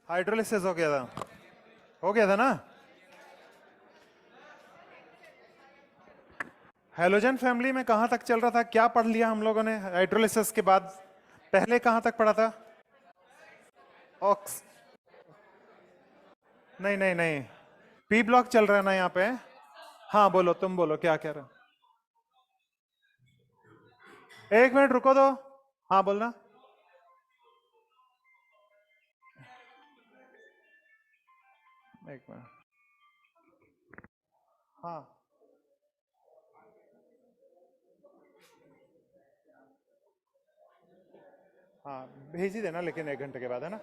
Hydrolysis हो गया था ना। हेलोजन फैमिली में कहां तक चल रहा था, क्या पढ़ लिया हम लोगों ने हाइड्रोलिसिस के बाद? पहले कहां तक पढ़ा था? ऑक्स नहीं नहीं नहीं, पी ब्लॉक चल रहा है ना यहाँ पे। हाँ बोलो, तुम बोलो क्या कह रहे हो। एक मिनट रुको दो। हाँ बोलना। एक मिनट। हाँ हाँ, भेज ही देना लेकिन 1 घंटे के बाद, है ना।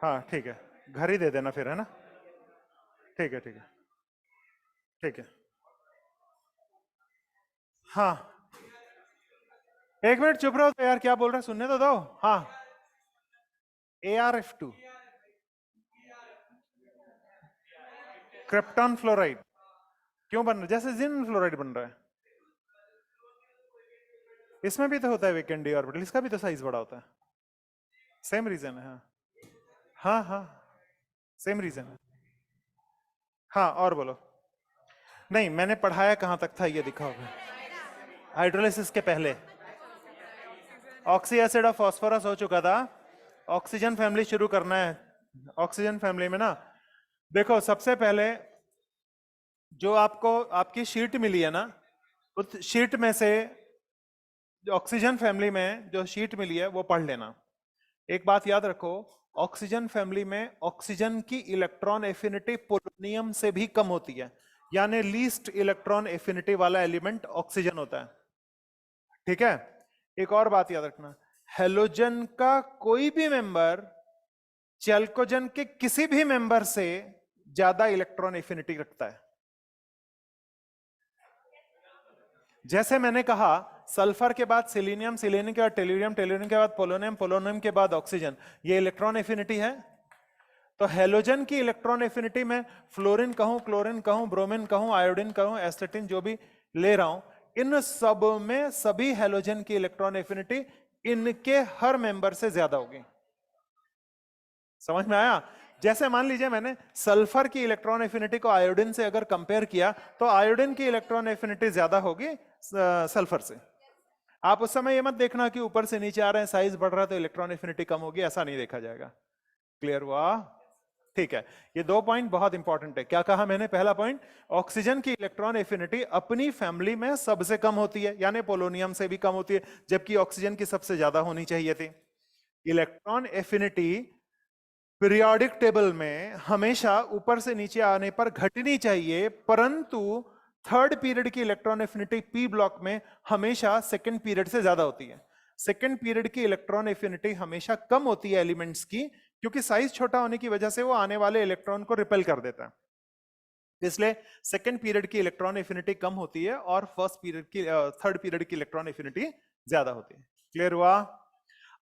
हाँ ठीक है, घर ही दे देना फिर, है ना। ठीक है ठीक है ठीक है। हाँ, 1 मिनट चुप रहो तो यार, क्या बोल रहे हैं सुनने तो दो। हाँ, ArF2, क्रिप्टॉन फ्लोराइड क्यों बन रहा है? जैसे जिंक फ्लोराइड बन रहा है। इसमें भी तो होता है वीकेंड डी ऑर्बिटल, इसका भी तो साइज बड़ा होता है। सेम रीजन है, हाँ। हाँ हाँ, सेम रीजन है। हाँ और बोलो। नहीं, मैंने पढ़ाया कहाँ तक था ये दिखाओ। हाइड्रोलिसिस के पहले ऑक्सी एसिड और फास्फोरस हो चुका था। ऑक्सीजन फैमिली शुरू करना है। ऑक्सीजन फैमिली में ना, देखो सबसे पहले जो आपको आपकी शीट मिली है ना, उस शीट में से ऑक्सीजन फैमिली में जो शीट मिली है वो पढ़ लेना। एक बात याद रखो, ऑक्सीजन फैमिली में ऑक्सीजन की इलेक्ट्रॉन एफिनिटी पोलोनियम से भी कम होती है, यानी लीस्ट इलेक्ट्रॉन एफिनिटी वाला एलिमेंट ऑक्सीजन होता है। ठीक है। एक और बात याद रखना, हेलोजन का कोई भी मेंबर चैल्कोजन के किसी भी मेंबर से ज्यादा इलेक्ट्रॉन एफिनिटी रखता है। जैसे मैंने कहा, सल्फर के बाद सिलीनियम, सिलीनियम के बाद टेल्यूरियम, टेल्यूरियम के बाद पोलोनियम, पोलोनियम के बाद ऑक्सीजन, ये इलेक्ट्रॉन एफिनिटी है। तो हेलोजन की इलेक्ट्रॉन एफिनिटी में फ्लोरीन कहूं, क्लोरीन कहूं, ब्रोमीन कहूं, आयोडीन कहूं, एस्टेटिन जो भी ले रहा हूं, इन सब में सभी हेलोजन की इलेक्ट्रॉन एफिनिटी इनके हर मेंबर से ज्यादा होगी। समझ में आया? जैसे मान लीजिए मैंने सल्फर की इलेक्ट्रॉन एफिनिटी को आयोडीन से अगर कंपेयर किया, तो आयोडीन की इलेक्ट्रॉन एफिनिटी ज्यादा होगी सल्फर से। आप उस समय ये मत देखना कि ऊपर से नीचे आ रहे हैं, साइज बढ़ रहा है तो इलेक्ट्रॉन एफिनिटी कम होगी, ऐसा नहीं देखा जाएगा। क्लियर हुआ? ठीक है। ये 2 पॉइंट बहुत इंपॉर्टेंट है। क्या कहा मैंने? पहला पॉइंट, ऑक्सीजन की इलेक्ट्रॉन एफिनिटी अपनी फैमिली में सबसे कम होती है, यानी पोलोनियम से भी कम होती है, जबकि ऑक्सीजन की सबसे ज्यादा होनी चाहिए थी। इलेक्ट्रॉन एफिनिटी पीरियोडिक टेबल में हमेशा ऊपर से नीचे आने पर घटनी चाहिए, परंतु थर्ड पीरियड की इलेक्ट्रॉन एफिनिटी पी ब्लॉक में हमेशा सेकंड पीरियड से ज्यादा होती है। सेकंड पीरियड की इलेक्ट्रॉन एफिनिटी हमेशा कम होती है एलिमेंट्स की, क्योंकि साइज छोटा होने की वजह से वो आने वाले इलेक्ट्रॉन को रिपेल कर देता है। इसलिए सेकंड पीरियड की इलेक्ट्रॉन एफिनिटी कम होती है और फर्स्ट पीरियड की थर्ड पीरियड की इलेक्ट्रॉन एफिनिटी ज्यादा होती है। क्लियर हुआ?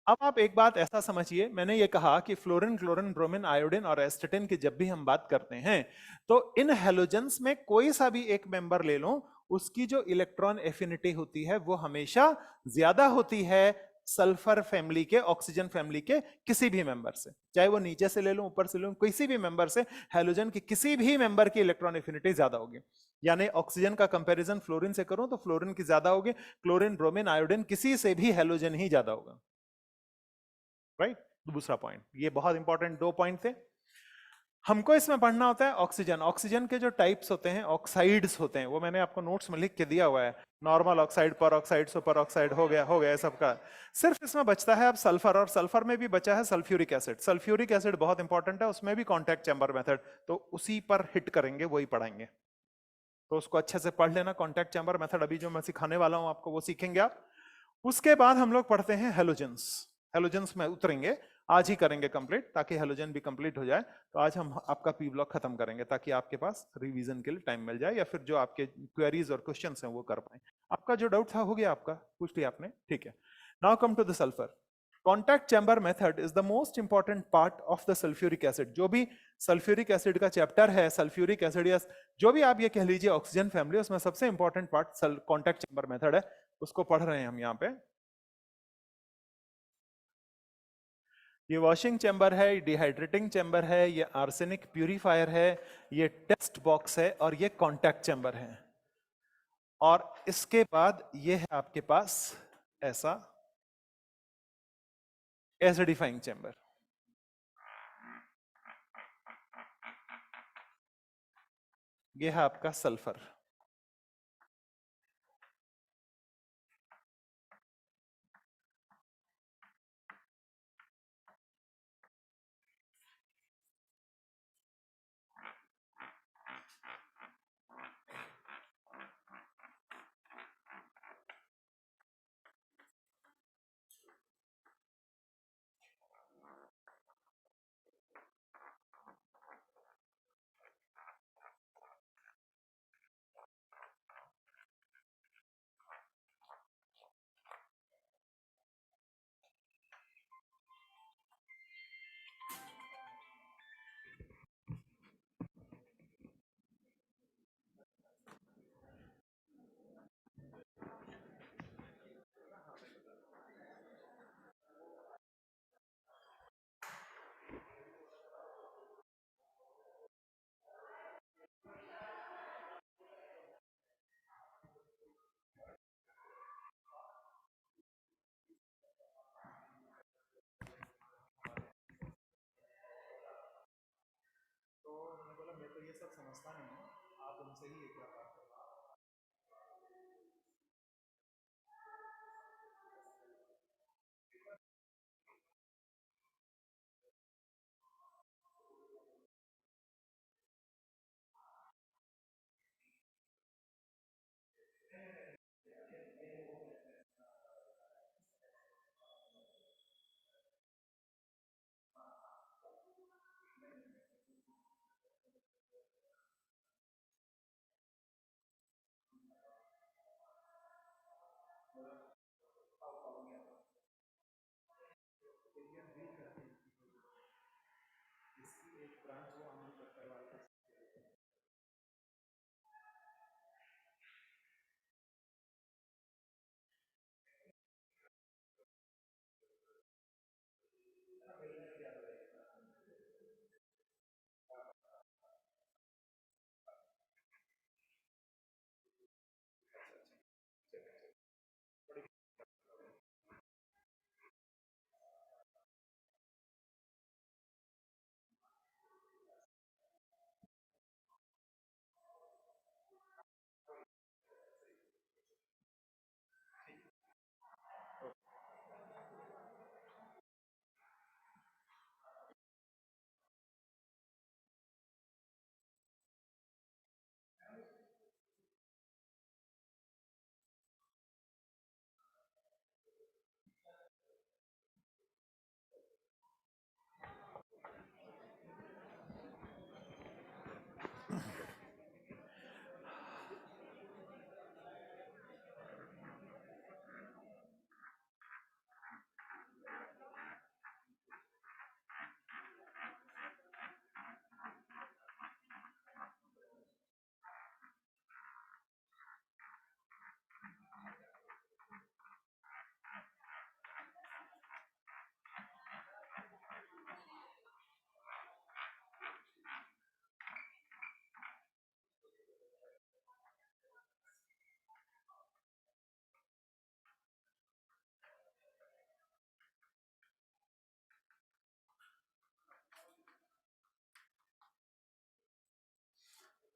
अब आप एक बात ऐसा समझिए, मैंने ये कहा कि फ्लोरीन, क्लोरीन, ब्रोमीन, आयोडीन और एस्टेटिन की जब भी हम बात करते हैं, तो इन हेलोजेंस में कोई सा भी एक मेंबर ले लो, उसकी जो इलेक्ट्रॉन एफिनिटी होती है वो हमेशा ज्यादा होती है सल्फर फैमिली के, ऑक्सीजन फैमिली के किसी भी मेंबर से। चाहे वो नीचे से ले लो, ऊपर से ले लो, किसी भी मेंबर से हेलोजन की किसी भी मेंबर की इलेक्ट्रॉन एफिनिटी ज्यादा होगी। यानी ऑक्सीजन का कंपैरिजन फ्लोरीन से करूं तो फ्लोरीन की ज्यादा होगी, क्लोरीन, ब्रोमीन, आयोडीन किसी से भी हेलोजन ही ज्यादा होगा। राइट? दूसरा पॉइंट, ये बहुत इंपॉर्टेंट 2 पॉइंट थे। हमको इसमें पढ़ना होता है ऑक्सीजन। ऑक्सीजन के जो टाइप्स होते हैं, ऑक्साइड्स होते हैं, वो मैंने आपको नोट्स में लिख के दिया हुआ है। नॉर्मल ऑक्साइड, पर ऑक्साइड, सुपर ऑक्साइड, हो गया सबका। सिर्फ इसमें बचता है अब सल्फर, और सल्फर में भी बचा है सल्फ्यूरिक एसिड। सल्फ्यूरिक एसिड बहुत इंपॉर्टेंट है, उसमें भी कॉन्टैक्ट चैम्बर मेथड, तो उसी पर हिट करेंगे, वही पढ़ाएंगे। तो उसको अच्छे से पढ़ लेना, कॉन्टैक्ट चैम्बर मेथड अभी जो मैं सिखाने वाला हूं आपको वो सीखेंगे आप। उसके बाद हम लोग पढ़ते हैं हेलोजेंस। हेलोजेंस में उतरेंगे, आज ही करेंगे कंप्लीट, ताकि हेलोजन भी कंप्लीट हो जाए। तो आज हम आपका पी ब्लॉक खत्म करेंगे, ताकि आपके पास रिवीजन के लिए टाइम मिल जाए, या फिर जो आपके क्वेरीज और क्वेश्चंस हैं वो कर पाए। आपका जो डाउट था हो गया, आपका पूछ लिया आपने, ठीक है। Now come to the sulphur. Contact chamber method is the most important part of the sulphuric acid. जो भी सल्फ्यूरिक एसिड का चैप्टर है, सल्फ्यूरिक एसिड या जो भी आप ये कह लीजिए ऑक्सीजन फैमिली, उसमें सबसे important part contact chamber method है, उसको पढ़ रहे हैं हम यहाँ पे। ये वॉशिंग चैम्बर है, ये डिहाइड्रेटिंग चैम्बर है, ये आर्सेनिक प्यूरिफायर है, ये टेस्ट बॉक्स है और ये कॉन्टैक्ट चैम्बर है। और इसके बाद ये है आपके पास ऐसा एसिडिफाइंग चैम्बर। ये है आपका सल्फर। तो मैंने बोला मैं तो ये सब समझता नहीं हूँ, आप उनसे ही एक बार बात करो। इसकी एक ब्रांच वो अमल करवा रहे थे।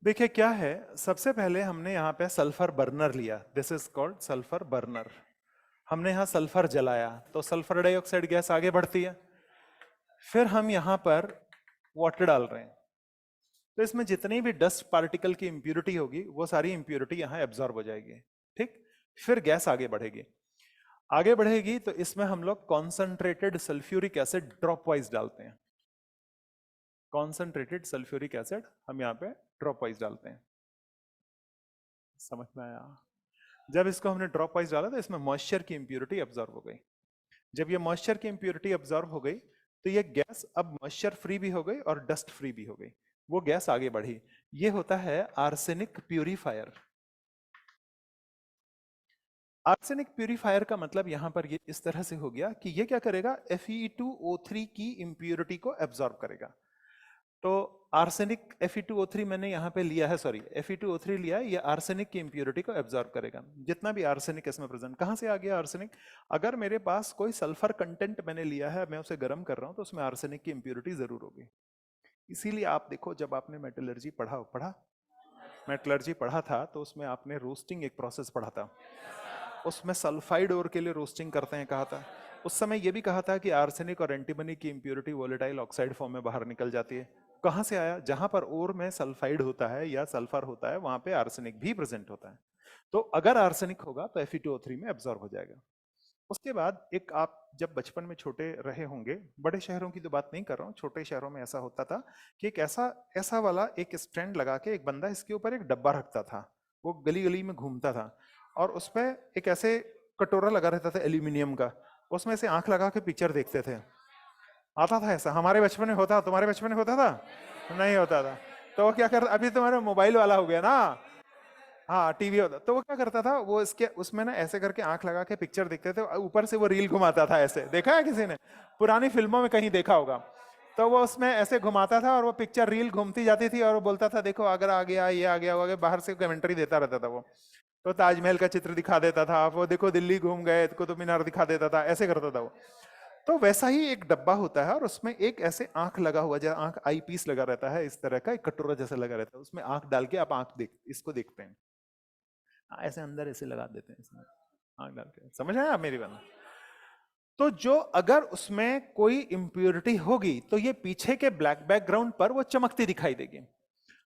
देखिए क्या है, सबसे पहले हमने यहाँ पे सल्फर बर्नर लिया, this is called sulphur burner. हमने यहाँ सल्फर जलाया तो सल्फर डाइऑक्साइड गैस आगे बढ़ती है। फिर हम यहाँ पर वाटर डाल रहे हैं, तो इसमें जितनी भी डस्ट पार्टिकल की इंप्यूरिटी होगी वो सारी इंप्यूरिटी यहाँ एब्जॉर्ब हो जाएगी। ठीक, फिर गैस आगे बढ़ेगी। आगे बढ़ेगी तो इसमें हम लोग concentrated sulphuric acid drop wise डालते हैं। कॉन्सेंट्रेटेड सल्फ्यूरिक एसिड हम यहाँ पे ड्रॉप वाइज डालते हैं। समझ में आया? जब इसको हमने ड्रॉप वाइज डाला तो इसमें मॉइस्चर की इंप्यूरिटी एब्जॉर्ब हो गई। जब ये मॉइस्चर की इंप्यूरिटी एब्जॉर्ब हो गई तो ये गैस अब मॉइस्चर फ्री भी हो गई और डस्ट फ्री भी हो गई, वो गैस आगे बढ़ी। ये होता है आर्सेनिक प्यूरिफायर। आर्सेनिक प्यूरिफायर का मतलब यहां पर ये इस तरह से हो गया कि ये क्या करेगा, Fe2O3 की इम्प्योरिटी को एब्जॉर्ब करेगा। तो आर्सेनिक Fe2O3 मैंने यहां पे लिया है, सॉरी Fe2O3 लिया है, ये आर्सेनिक की इम्प्योरिटी को एब्जॉर्ब करेगा। जितना भी आर्सेनिक इसमें प्रेजेंट, कहां से आ गया आर्सेनिक? अगर मेरे पास कोई सल्फर कंटेंट मैंने लिया है, मैं उसे गर्म कर रहा हूं, तो उसमें आर्सेनिक की इम्प्योरिटी जरूर होगी। इसीलिए आप देखो, जब आपने मेटलर्जी पढ़ा पढ़ा मेटलर्जी पढ़ा था, तो उसमें आपने रोस्टिंग एक प्रोसेस पढ़ा था, उसमें सल्फाइड ओर के लिए रोस्टिंग करते हैं कहा था। उस समय यह भी कहा था कि आर्सेनिक और एंटीमनी की इंप्योरिटी वोलेटाइल ऑक्साइड फॉर्म में बाहर निकल जाती है। कहां से आया? जहां पर ओर में सल्फाइड होता है या सल्फर होता है, वहां पे आर्सेनिक भी प्रेजेंट होता है। तो अगर आर्सेनिक होगा तो Fe2O3 में एब्जॉर्ब हो जाएगा। उसके बाद एक, आप जब बचपन में छोटे रहे होंगे, बड़े शहरों की तो बात नहीं कर रहा हूँ, छोटे शहरों में ऐसा होता था कि एक ऐसा ऐसा वाला एक स्टैंड लगा के एक बंदा इसके ऊपर एक डब्बा रखता था, वो गली गली में घूमता था, और उस पर एक ऐसे कटोरा लगा रहता था एल्यूमिनियम का, उसमें से आंख लगा के पिक्चर देखते थे। आता था ऐसा? हमारे बचपन में होता, तुम्हारे बचपन में होता था? नहीं होता था। तो वो क्या करता, अभी तुम्हारा मोबाइल वाला हो गया ना, हाँ टीवी होता, तो वो क्या करता था, वो इसके उसमें ना ऐसे करके आंख लगा के पिक्चर देखते थे, ऊपर से वो रील घुमाता था ऐसे, देखा है किसी ने? पुरानी फिल्मों में कहीं देखा होगा। तो वो उसमें ऐसे घुमाता था और वो पिक्चर रील घूमती जाती थी, और वो बोलता था देखो अगर आ गया, ये आ गया, वो आ गया, बाहर से कमेंट्री देता रहता था वो। तो ताजमहल का चित्र दिखा देता था, वो देखो दिल्ली घूम गए, कुतुब मीनार दिखा देता था, ऐसे करता था वो। तो वैसा ही एक डब्बा होता है, और उसमें एक ऐसे आंख लगा हुआ, जैसे आंख आई पीस लगा रहता है, इस तरह का एक कटोरा जैसा लगा रहता है, उसमें आंख डाल के आप आंख देख इसको देखते हैं। ऐसे अंदर ऐसे लगा देते हैं इसमें आग डाल के, समझ आया आप मेरी बात? तो जो अगर उसमें कोई इंप्योरिटी होगी तो ये पीछे के ब्लैक बैकग्राउंड पर वो चमकती दिखाई देगी।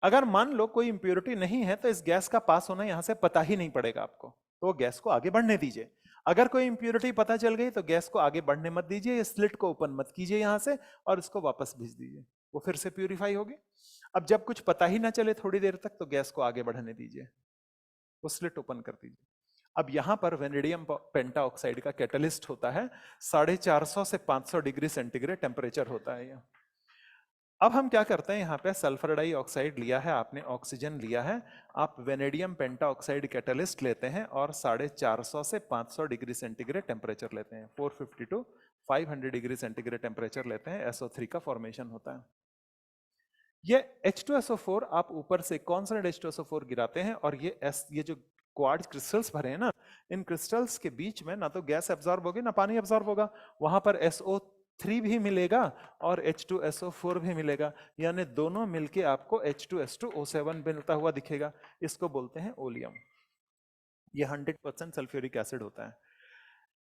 अगर मान लो कोई इंप्योरिटी नहीं है, तो इस गैस का पास होना यहां से पता ही नहीं पड़ेगा आपको, तो वो गैस को आगे बढ़ने दीजिए। अगर कोई इंप्योरिटी पता चल गई तो गैस को आगे बढ़ने मत दीजिए, ये स्लिट को ओपन मत कीजिए यहां से, और इसको वापस भेज दीजिए, वो फिर से प्यूरिफाई होगी। अब जब कुछ पता ही ना चले थोड़ी देर तक, तो गैस को आगे बढ़ने दीजिए, वो स्लिट ओपन कर दीजिए। अब यहां पर वेनेडियम पेंटा ऑक्साइड का कैटलिस्ट होता है, 450 से 500 डिग्री सेंटीग्रेड टेम्परेचर होता है ये। अब हम क्या करते हैं, यहाँ पे सल्फर डाइऑक्साइड लिया है आपने, ऑक्सीजन लिया है, आप वेनेडियम पेंटा ऑक्साइड कैटलिस्ट लेते हैं और 450 से 500 डिग्री सेंटीग्रेड टेम्परेचर लेते हैं, 450 टू 500 डिग्री सेंटीग्रेड टेम्परेचर लेते हैं, SO3 का फॉर्मेशन होता है। ये H2SO4 आप ऊपर से कॉन्सोनेंट H2SO4 गिराते हैं, और ये जो क्वार्ट्ज क्रिस्टल्स भरे हैं ना, इन क्रिस्टल्स के बीच में ना तो गैस एब्जॉर्ब होगी ना पानी एब्जॉर्ब होगा, वहां पर SO3 भी मिलेगा और H2SO4 भी मिलेगा, यानी दोनों मिलके आपको H2S2O7 मिलता हुआ दिखेगा। इसको बोलते हैं ओलियम। ये 100% सल्फ्यूरिक एसिड होता है।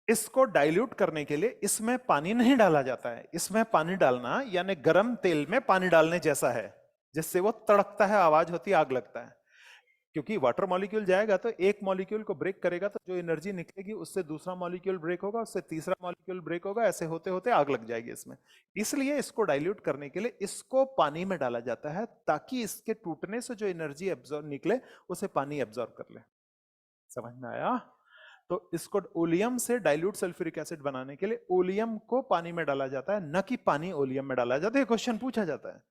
इसको डाइल्यूट करने के लिए इसमें पानी नहीं डाला जाता है, इसमें पानी डालना यानी गरम तेल में पानी डालने जैसा है, जिससे वो तड़कता है, आवाज होती है, आग लगता है। क्योंकि वाटर मॉलिक्यूल जाएगा तो एक मॉलिक्यूल को ब्रेक करेगा, तो जो एनर्जी निकलेगी उससे दूसरा मॉलिक्यूल ब्रेक होगा, उससे तीसरा मॉलिक्यूल ब्रेक होगा, ऐसे होते होते आग लग जाएगी इसमें। इसलिए इसको डाइल्यूट करने के लिए इसको पानी में डाला जाता है, ताकि इसके टूटने से जो एनर्जी एब्जॉर्ब निकले उसे पानी एब्जॉर्ब कर ले। समझ में आया? तो इसको ओलियम से डाइल्यूट सल्फ्यूरिक एसिड बनाने के लिए ओलियम को पानी में डाला जाता है, न कि पानी ओलियम में डाला जाता है। क्वेश्चन पूछा जाता है,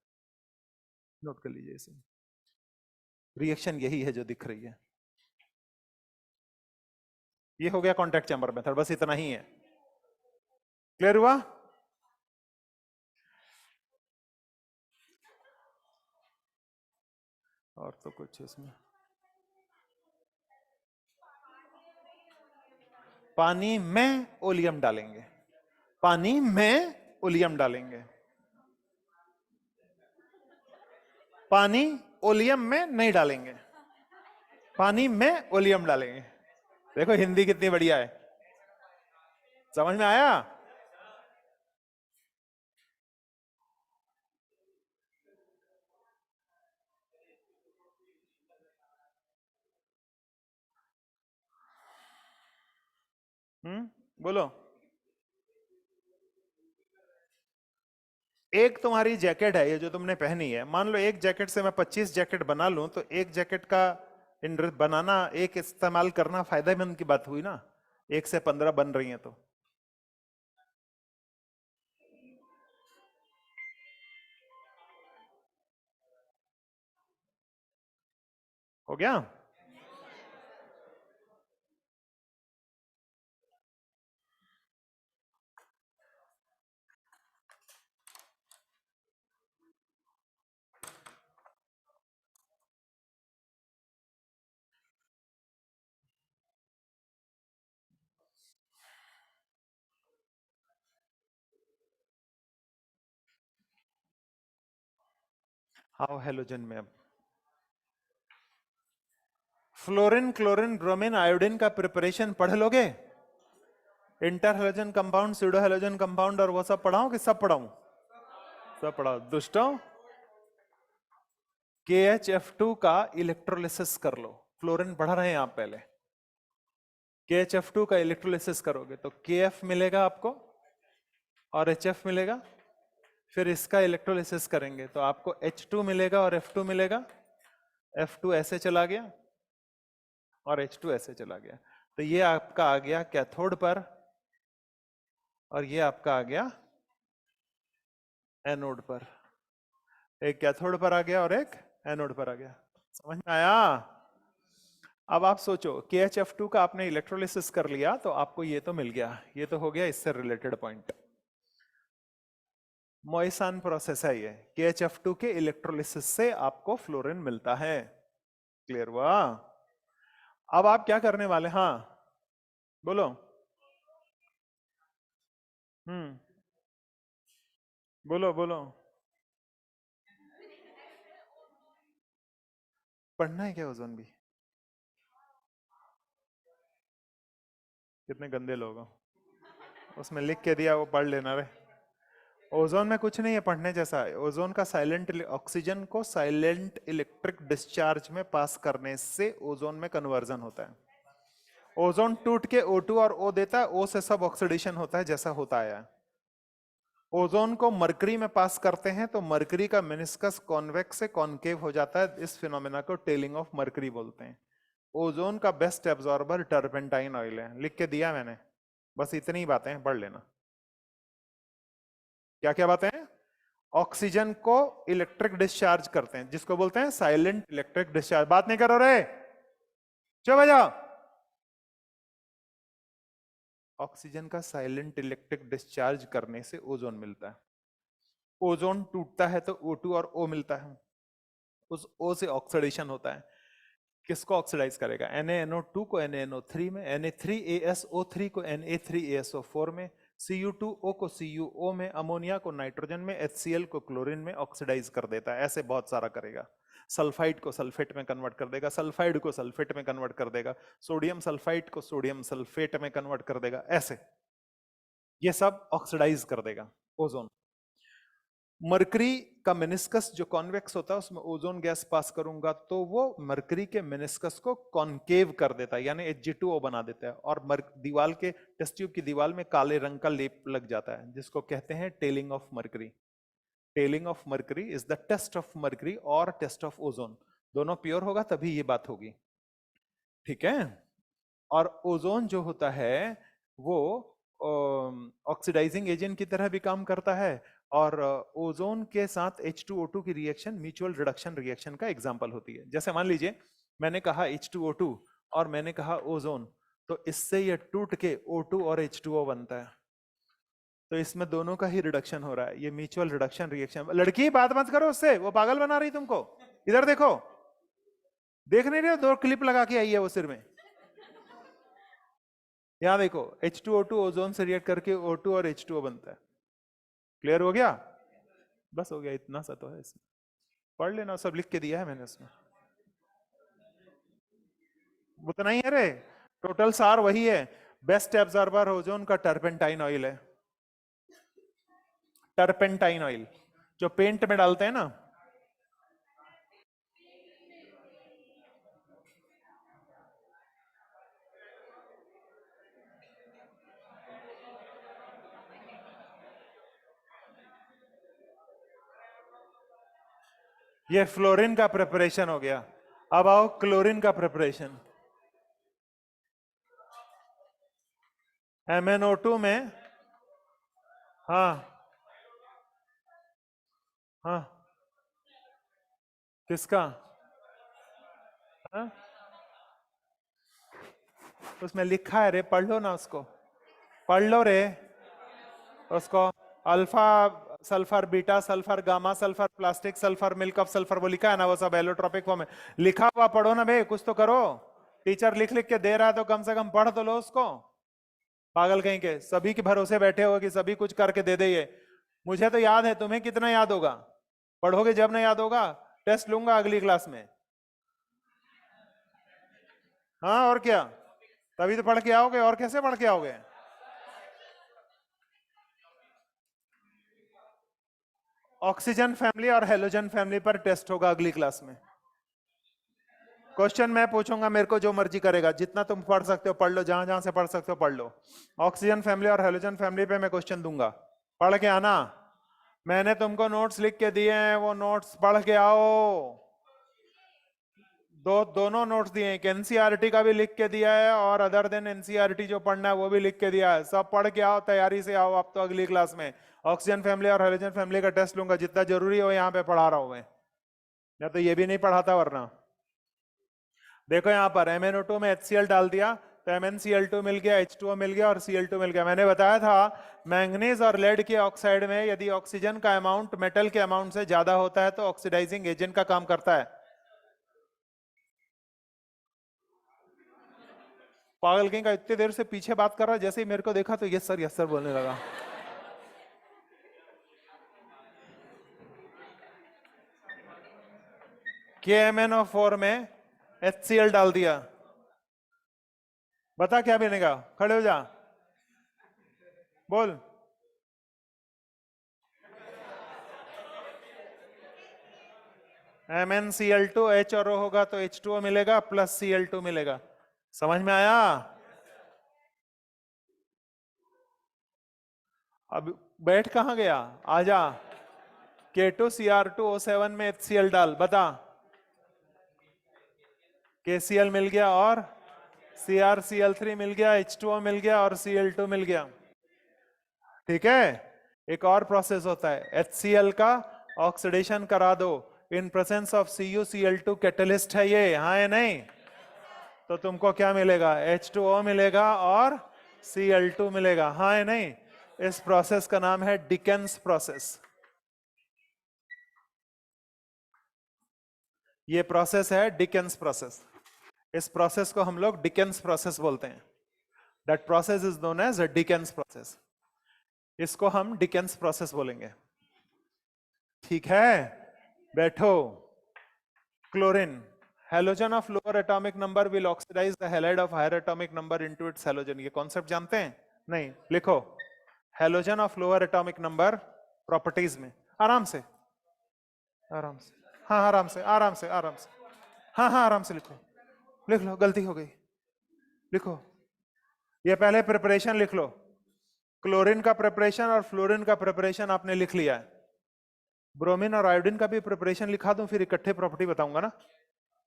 नोट कर लीजिए इसे। रिएक्शन यही है जो दिख रही है। ये हो गया कॉन्टैक्ट चैम्बर मेथड, बस इतना ही है। क्लियर हुआ? और तो कुछ इसमें, पानी में ओलियम डालेंगे, पानी में ओलियम डालेंगे, पानी ओलियम में नहीं डालेंगे, पानी में ओलियम डालेंगे। देखो हिंदी कितनी बढ़िया है, समझ में आया? बोलो। एक तुम्हारी जैकेट है ये जो तुमने पहनी है, मान लो एक जैकेट से मैं 25 जैकेट बना लूं, तो एक जैकेट का बनाना, एक इस्तेमाल करना फायदेमंद की बात हुई ना। एक से 15 बन रही हैं तो हो गया। आओ हेलोजन में अब फ्लोरीन क्लोरीन ब्रोमीन आयोडीन का प्रिपरेशन पढ़ लोगे? Inter halogen compound, pseudo halogen compound और वो सब पढ़ाऊं कि सब पढ़ाऊं? सब पढ़ाओ दुष्टों। KHF2 का इलेक्ट्रोलिसिस कर लो। फ्लोरीन पढ़ रहे हैं आप पहले। KHF2 का इलेक्ट्रोलिसिस करोगे तो KF मिलेगा आपको और HF मिलेगा। फिर इसका इलेक्ट्रोलिसिस करेंगे तो आपको H2 मिलेगा और F2 मिलेगा। F2 ऐसे चला गया और H2 ऐसे चला गया। तो ये आपका आ गया कैथोड पर और ये आपका आ गया एनोड पर। एक कैथोड पर आ गया और एक एनोड पर आ गया। समझ में आया? अब आप सोचो KHF2 का आपने इलेक्ट्रोलिसिस कर लिया तो आपको ये तो मिल गया। ये तो हो गया इससे रिलेटेड पॉइंट। मोइसान प्रोसेस है ये। KHF2 के इलेक्ट्रोलिसिस से आपको फ्लोरीन मिलता है। क्लियर हुआ? अब आप क्या करने वाले? हाँ बोलो। बोलो बोलो। पढ़ना है क्या ओजोन भी? कितने गंदे लोग हो। उसमें लिख के दिया वो पढ़ लेना रे। ओजोन में कुछ नहीं है पढ़ने जैसा। ओजोन का साइलेंट ऑक्सीजन को साइलेंट इलेक्ट्रिक डिस्चार्ज में पास करने से ओजोन में कन्वर्जन होता है। ओजोन टूट के O2 और O देता है, O से सब ऑक्सीडेशन होता है जैसा होता आया है। ओजोन को मरकरी में पास करते हैं तो मरकरी का मेनिस्कस कॉन्वेक्स से कॉनकेव हो जाता है। इस फिनोमेना को टेलिंग ऑफ मरकरी बोलते हैं। ओजोन का बेस्ट एब्जॉर्बर टर्पेंटाइन ऑयल है। लिख के दिया मैंने। बस इतनी ही बातें पढ़ लेना। क्या क्या बातें हैं? ऑक्सीजन को इलेक्ट्रिक डिस्चार्ज करते हैं जिसको बोलते हैं साइलेंट इलेक्ट्रिक डिस्चार्ज। बात नहीं करो रे, चलो भैया। ऑक्सीजन का साइलेंट इलेक्ट्रिक डिस्चार्ज करने से ओजोन मिलता है। ओजोन टूटता है तो O2 और O मिलता है। उस O से ऑक्सीडेशन होता है। किसको ऑक्सीडाइज करेगा? NaNO2 को NaNO3 में, Na3ASO3 को Na3ASO4 में, Cu2O को CuO में, अमोनिया को नाइट्रोजन में, HCl को क्लोरीन में ऑक्सीडाइज कर देता है। ऐसे बहुत सारा करेगा। सल्फाइड को सल्फेट में कन्वर्ट कर देगा, सल्फाइड को सल्फेट में कन्वर्ट कर देगा, सोडियम सल्फाइड को सोडियम सल्फेट में कन्वर्ट कर देगा। ऐसे ये सब ऑक्सीडाइज कर देगा ओजोन। मरकरी का मेनिस्कस जो कॉन्वेक्स होता है उसमें ओजोन गैस पास करूंगा तो वो मरकरी के मेनिस्कस को कॉनकेव कर देता है, यानी Hg2O बना देता है और दीवार के टेस्ट ट्यूब की दीवार में काले रंग का लेप लग जाता है जिसको कहते हैं tailing of mercury. Tailing of mercury is the test of mercury और टेस्ट ऑफ ओजोन। दोनों प्योर होगा तभी ये बात होगी। ठीक है? और ओजोन जो होता है वो ऑक्सीडाइजिंग एजेंट की तरह भी काम करता है और ओजोन के साथ H2O2 की रिएक्शन म्यूचुअल रिडक्शन रिएक्शन का एग्जांपल होती है। जैसे मान लीजिए मैंने कहा H2O2 और मैंने कहा ओजोन, तो इससे ये टूट के O2 और H2O बनता है। तो इसमें दोनों का ही रिडक्शन हो रहा है। ये म्यूचुअल रिडक्शन रिएक्शन। लड़की बात मत करो उससे, वो पागल बना रही तुमको। इधर देखो, देख नहीं रहे हो? 2 क्लिप लगा के आई है वो सिर में। यहां देखो, H2O2 ओजोन से रिएक्ट करके O2 और H2O बनता है। क्लियर हो गया? बस हो गया, इतना सा तो है इसमें। पढ़ लेना, सब लिख के दिया है मैंने इसमें। उतना ही है रे, टोटल सार वही है। बेस्ट एब्जॉर्बर ओजोन का टर्पेंटाइन ऑयल है। टर्पेंटाइन ऑयल जो पेंट में डालते हैं ना। ये फ्लोरीन का प्रिपरेशन हो गया। अब आओ क्लोरीन का प्रिपरेशन। MnO2 में, हाँ हाँ, किसका? हाँ? उसमें लिखा है रे, पढ़ लो ना उसको। पढ़ लो रे उसको। Alpha sulphur, beta sulphur, gamma sulphur, plastic sulphur, milk of sulphur, वो लिखा है ना, वो सब एलोट्रोपिक फॉर्म में लिखा हुआ पढ़ो ना बे, कुछ तो करो। टीचर लिख लिख के दे रहा है तो कम से कम पढ़ तो लो उसको। पागल कहीं के, सभी के भरोसे बैठे हो कि सभी कुछ करके दे दे। ये मुझे तो याद है, तुम्हें कितना याद होगा? पढ़ोगे जब नहीं याद होगा। टेस्ट लूंगा अगली क्लास में। हाँ और क्या, तभी तो पढ़ के आओगे, और कैसे पढ़ के आओगे? ऑक्सीजन फैमिली और हेलोजन फैमिली पर टेस्ट होगा अगली क्लास में। क्वेश्चन मैं पूछूंगा, मेरे को जो मर्जी करेगा, जितना तुम पढ़ सकते हो पढ़ लो, जहां जहां से पढ़ सकते हो पढ़ लो। ऑक्सीजन फैमिली और हेलोजन फैमिली पे मैं क्वेश्चन दूंगा, पढ़ के आना। मैंने तुमको नोट्स लिख के दिए हैं, वो नोट्स पढ़ के आओ। दोनों नोट्स दिए हैं, एनसीईआरटी का भी लिख के दिया है और अदर देन एनसीईआरटी जो पढ़ना है वो भी लिख के दिया है। सब पढ़ के आओ, तैयारी से आओ। आप तो अगली क्लास में ऑक्सीजन फैमिली और हेलोजन फैमिली का टेस्ट लूंगा, जितना जरूरी हो यहाँ पे पढ़ा रहा हूं मैं, या तो ये भी नहीं पढ़ाता वरना। देखो यहाँ पर MnO2 में HCl डाल दिया तो MnCl2 मिल गया, H2O मिल गया और Cl2 मिल गया। मैंने बताया था मैंगनीज और लेड के ऑक्साइड में यदि ऑक्सीजन का अमाउंट मेटल के अमाउंट से ज्यादा होता है तो ऑक्सीडाइजिंग एजेंट का काम करता है। पागल कहीं का, इतनी देर से पीछे बात कर रहा है, जैसे ही मेरे को देखा तो यस सर बोलने लगा। KMnO4 में HCl डाल दिया, बता क्या बनेगा? खड़े हो जा, बोल। MnCl2 H और O होगा तो H2O मिलेगा प्लस Cl2 मिलेगा। समझ में आया? अब बैठ कहां गया, आजा। K2Cr2O7 में HCl डाल, बता। KCl मिल गया और CrCl3 मिल गया, H2O मिल गया और Cl2 मिल गया। ठीक है, एक और प्रोसेस होता है HCl का ऑक्सीडेशन करा दो in presence of CuCl2, catalyst है ये, हाँ या नहीं? तो तुमको क्या मिलेगा? H2O मिलेगा और Cl2 मिलेगा, हाँ या नहीं? इस प्रोसेस का नाम है डिकेन्स प्रोसेस। ये प्रोसेस है डिकेन्स प्रोसेस। इस प्रोसेस को हम लोग डिकेन्स प्रोसेस बोलते हैं। That process is known as Deacon's process. इसको हम डिकेन्स प्रोसेस बोलेंगे। ठीक है, बैठो। Chlorine, halogen of lower atomic number will oxidise the halide of higher atomic number into its halogen. ये कॉन्सेप्ट जानते हैं? नहीं, लिखो। Halogen of lower atomic number properties में, आराम से आराम से, हाँ आराम से आराम से आराम से, हाँ हाँ आराम से लिखो, लिख लो, गलती हो गई, लिखो। ये पहले प्रिपरेशन लिख लो। क्लोरीन का प्रिपरेशन और फ्लोरीन का प्रिपरेशन आपने लिख लिया है। ब्रोमीन और आयोडीन का भी प्रिपरेशन लिखा दूं, फिर इकट्ठे प्रॉपर्टी बताऊंगा ना।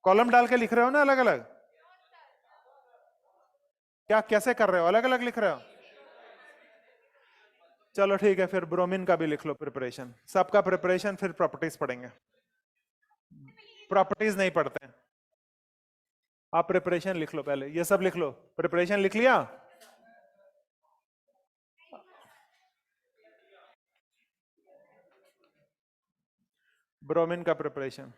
कॉलम डाल के लिख रहे हो ना अलग अलग? क्या कैसे कर रहे हो, अलग अलग लिख रहे हो? चलो ठीक है, फिर ब्रोमीन का भी लिख लो प्रिपरेशन, सबका प्रिपरेशन, फिर प्रॉपर्टीज पढ़ेंगे। प्रॉपर्टीज नहीं पढ़ते हैं, आप प्रिपरेशन लिख लो पहले, ये सब लिख लो। प्रिपरेशन लिख लिया? ब्रोमीन का प्रिपरेशन,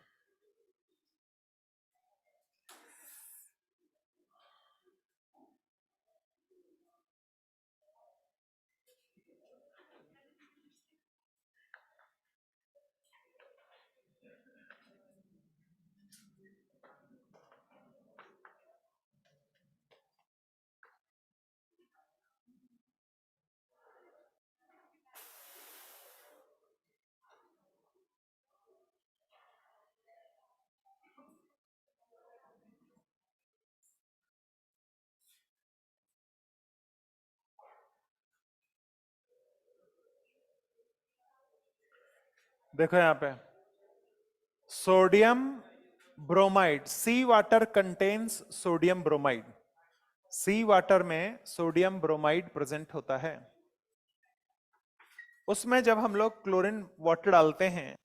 देखो यहां पे सोडियम ब्रोमाइड, सी वाटर कंटेन्स सोडियम ब्रोमाइड। सी वाटर में सोडियम ब्रोमाइड प्रेजेंट होता है। उसमें जब हम लोग क्लोरीन वाटर डालते हैं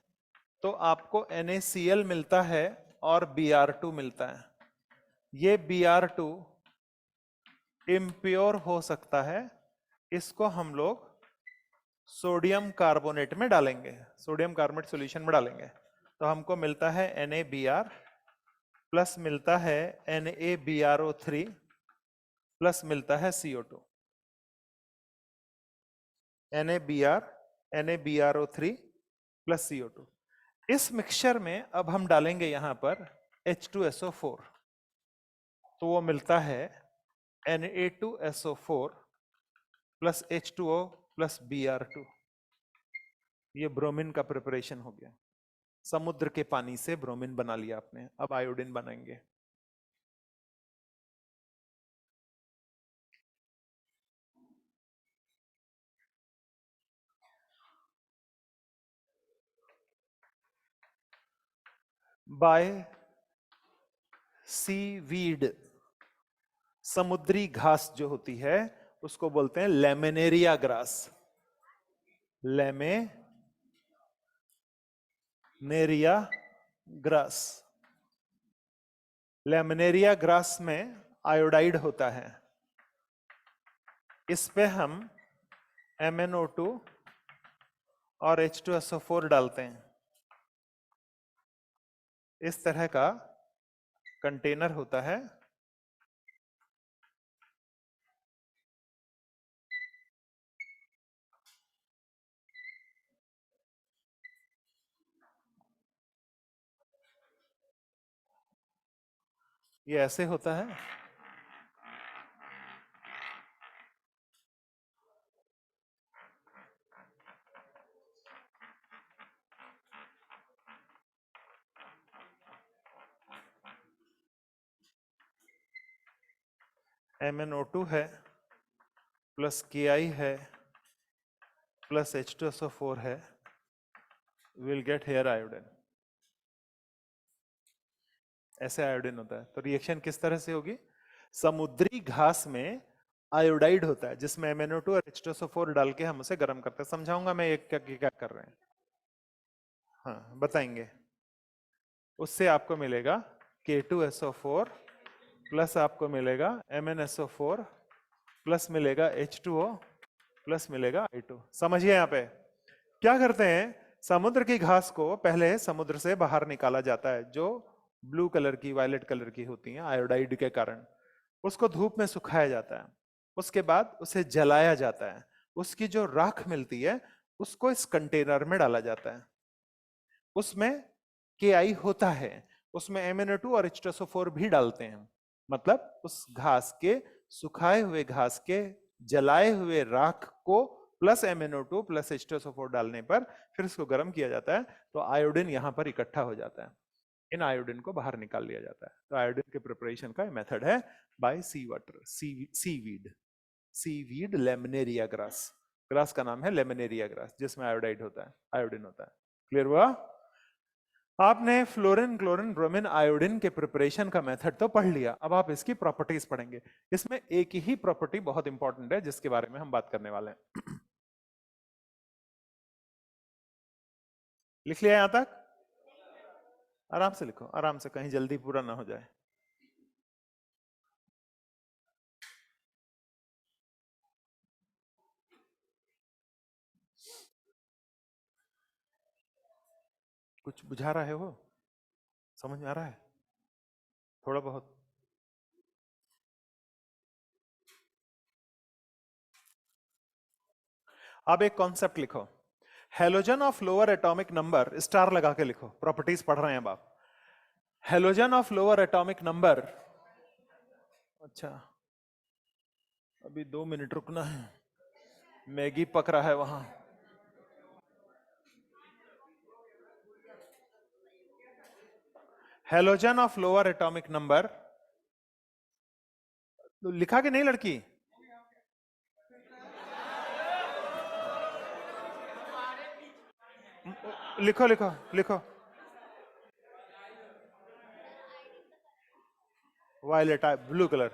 तो आपको NaCl मिलता है और Br2 मिलता है। ये Br2 इम्प्योर हो सकता है, इसको हम लोग सोडियम कार्बोनेट में डालेंगे, सोडियम कार्बोनेट सॉल्यूशन में डालेंगे तो हमको मिलता है NaBr प्लस मिलता है NaBrO3 प्लस मिलता है CO2। NaBr NaBrO3 plus CO2। इस मिक्सचर में अब हम डालेंगे यहां पर H2SO4, तो वो मिलता है Na2SO4 plus H2O plus Br2। ये ब्रोमीन का प्रिपरेशन हो गया। समुद्र के पानी से ब्रोमीन बना लिया आपने, अब आयोडीन बनाएंगे। बाय सीवीड, समुद्री घास जो होती है उसको बोलते हैं laminaria grass. Laminaria grass. Laminaria grass में आयोडाइड होता है। इस पे हम MnO2 और H2SO4 डालते हैं। इस तरह का कंटेनर होता है। ये ऐसे होता है। MnO2 है प्लस Ki है प्लस H2SO4 है, विल गेट हेयर आयोडीन। ऐसे आयोडीन होता है। तो रिएक्शन किस तरह से होगी? समुद्री घास में आयोडाइड होता है जिसमें MnO2 और H2SO4 डाल के हम उसे गर्म करते हैं। समझाऊंगा मैं ये क्या क्या कर रहे हैं। हाँ बताएंगे। उससे आपको मिलेगा K2SO4 प्लस आपको मिलेगा MnSO4 प्लस मिलेगा H2O प्लस मिलेगा I2। समझिए यहाँ पे क्या करते हैं, समुद्र की घास को पहले समुद्र से बाहर निकाला जाता है, जो ब्लू कलर की वायलेट कलर की होती हैं आयोडाइड के कारण। उसको धूप में सुखाया जाता है, उसके बाद उसे जलाया जाता है। उसकी जो राख मिलती है उसको इस कंटेनर में डाला जाता है। उसमें Ki होता है, उसमें MnO2 और H2SO4 भी डालते हैं। मतलब उस घास के, सुखाए हुए घास के जलाए हुए राख को प्लस MnO2 प्लस H2SO4 डालने पर फिर इसको गर्म किया जाता है, तो आयोडीन यहां पर इकट्ठा हो जाता है। इन आयोडीन को बाहर निकाल लिया जाता है। तो आयोडीन के प्रिपरेशन का मेथड है by sea water, seaweed. Seaweed laminaria grass, grass का नाम है लेमिनेरिया ग्रास, जिसमें आयोडाइड होता है, आयोडीन होता है। क्लियर हुआ? आपने फ्लोरीन, क्लोरीन, ब्रोमीन, आयोडीन के प्रिपरेशन का मेथड तो पढ़ लिया। अब आप इसकी प्रॉपर्टीज पढ़ेंगे। इसमें एक ही प्रॉपर्टी बहुत इंपॉर्टेंट है जिसके बारे में हम बात करने वाले हैं। लिख लिया यहां तक? आराम से लिखो, आराम से, कहीं जल्दी पूरा ना हो जाए। कुछ बुझा रहे हो? समझ में आ रहा है थोड़ा बहुत? अब एक कॉन्सेप्ट लिखो, halogen of lower atomic number, star लगा के लिखो, प्रॉपर्टीज पढ़ रहे हैं अब आप। Halogen of lower atomic number, अच्छा अभी 2 मिनट रुकना है, मैगी पक रहा है वहां। Halogen of lower atomic number, तो लिखा कि नहीं लड़की? लिखो लिखो लिखो, वायलेट, ब्लू कलर।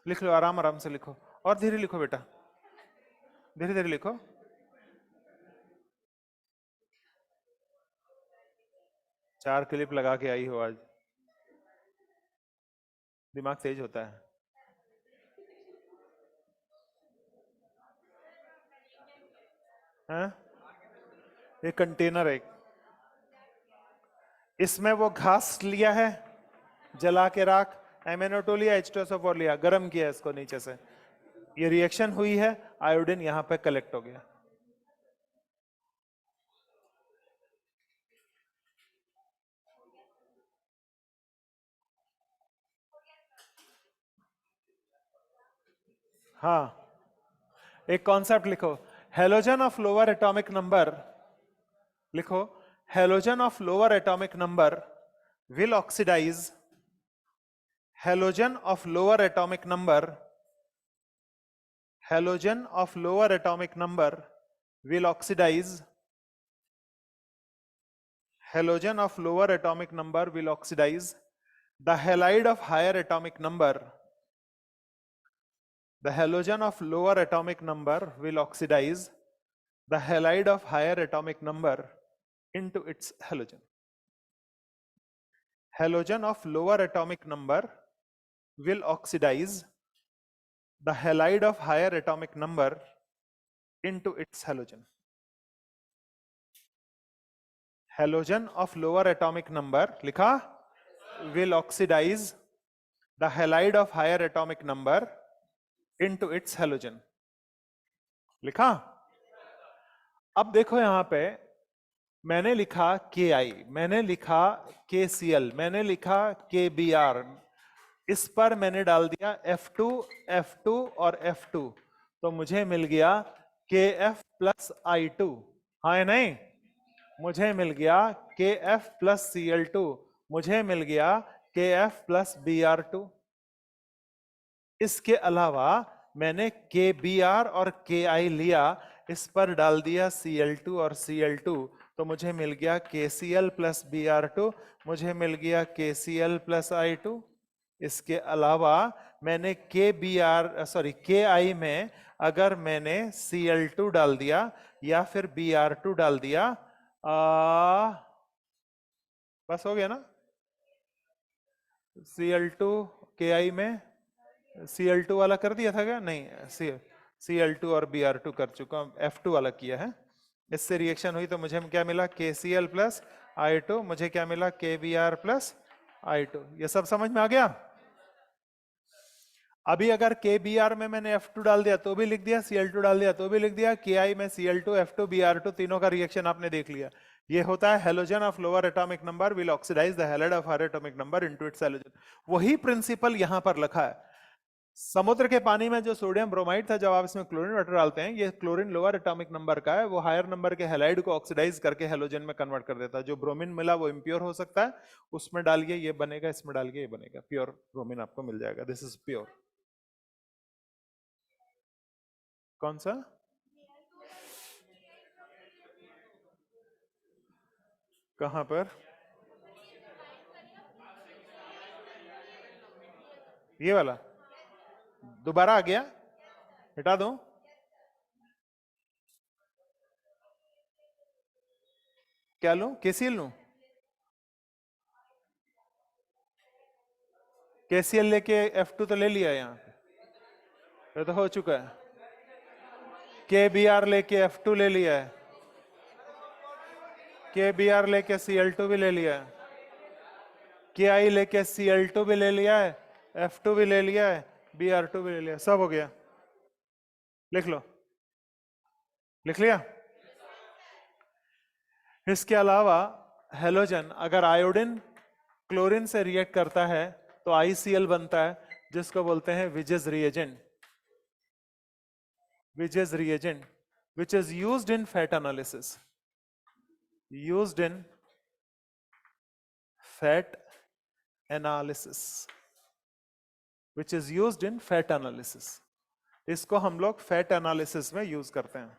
लिख लो, आराम आराम से लिखो, और धीरे लिखो बेटा, धीरे धीरे लिखो। चार क्लिप लगा के आई हो आज, दिमाग तेज होता है। हाँ? ये कंटेनर है, इसमें वो घास लिया है जला के, राख MnO2 लिया, H2SO4 लिया, गर्म किया इसको नीचे से, ये रिएक्शन हुई है, आयोडीन यहां पे कलेक्ट हो गया। हाँ, एक कॉन्सेप्ट लिखो, halogen of lower atomic number, लिखो halogen of lower atomic number will oxidise, halogen of lower atomic number, halogen of lower atomic number will oxidise, halogen of lower atomic number will oxidise the halide of higher atomic number, the halogen of lower atomic number will oxidize the halide of higher atomic number into its halogen. Halogen of lower atomic number will oxidize the halide of higher atomic number into its halogen. Halogen of lower atomic number, लिखा, will oxidize the halide of higher atomic number into its halogen. लिखा। अब देखो यहां पे मैंने लिखा Ki, मैंने लिखा KCl, मैंने लिखा KBr, इस पर मैंने डाल दिया F2, F2 और F2, तो मुझे मिल गया KF प्लस I2, हाँ या नहीं? मुझे मिल गया KF प्लस Cl2, मुझे मिल गया KF प्लस Br2। इसके अलावा मैंने KBr और Ki लिया, इस पर डाल दिया Cl2 और Cl2, तो मुझे मिल गया KCl प्लस Br2, मुझे मिल गया KCl प्लस I2। इसके अलावा मैंने Ki में अगर मैंने Cl2 डाल दिया या फिर Br2 डाल दिया, बस हो गया ना। Cl2 Ki में Cl2 वाला कर दिया था क्या? नहीं, Cl2 और Br2 कर चुका हूं, F2 वाला किया है। इससे रिएक्शन हुई तो मुझे क्या मिला? KCl प्लस I2, मुझे क्या मिला? KBr plus I2। ये सब समझ में आ गया? अभी अगर KBr में मैंने F2 डाल दिया तो भी लिख दिया, Cl2 डाल दिया तो भी लिख दिया, Ki में Cl2, F2, Br2 तीनों का रिएक्शन आपने देख लिया। ये होता है halogen of lower atomic number will oxidise the halide of higher atomic number into its halogen. वही प्रिंसिपल यहां पर लिखा है। समुद्र के पानी में जो सोडियम ब्रोमाइड था, जब आप इसमें क्लोरीन वाटर डालते हैं, ये क्लोरीन लोअर एटॉमिक नंबर का है, वो हायर नंबर के हैलाइड को ऑक्सीडाइज करके हेलोजन में कन्वर्ट कर देता है। जो ब्रोमीन मिला वो इम्प्योर हो सकता है, उसमें डालिए ये बनेगा, इसमें डालिए ये बनेगा, प्योर ब्रोमीन आपको मिल जाएगा। This is pure. कौन सा? कहां पर? ये वाला दोबारा आ गया, हटा दूं? क्या लूं? KCl लूं? KCl लेके F2 तो ले लिया, यहां पे तो हो चुका है। KBr लेके F2 ले लिया है, KBr लेके Cl2 भी ले लिया है, Ki लेके Cl2 भी ले लिया है, F2 भी ले लिया है, Br2 भी ले लिया, सब हो गया। लिख लो, लिख लिया। इसके अलावा हेलोजन अगर आयोडीन क्लोरीन से रिएक्ट करता है तो ICl बनता है, जिसको बोलते हैं wages reagent, wages reagent which is used in fat analysis, used in fat analysis, which is used in fat analysis। इसको हम लोग फैट एनालिसिस में यूज करते हैं।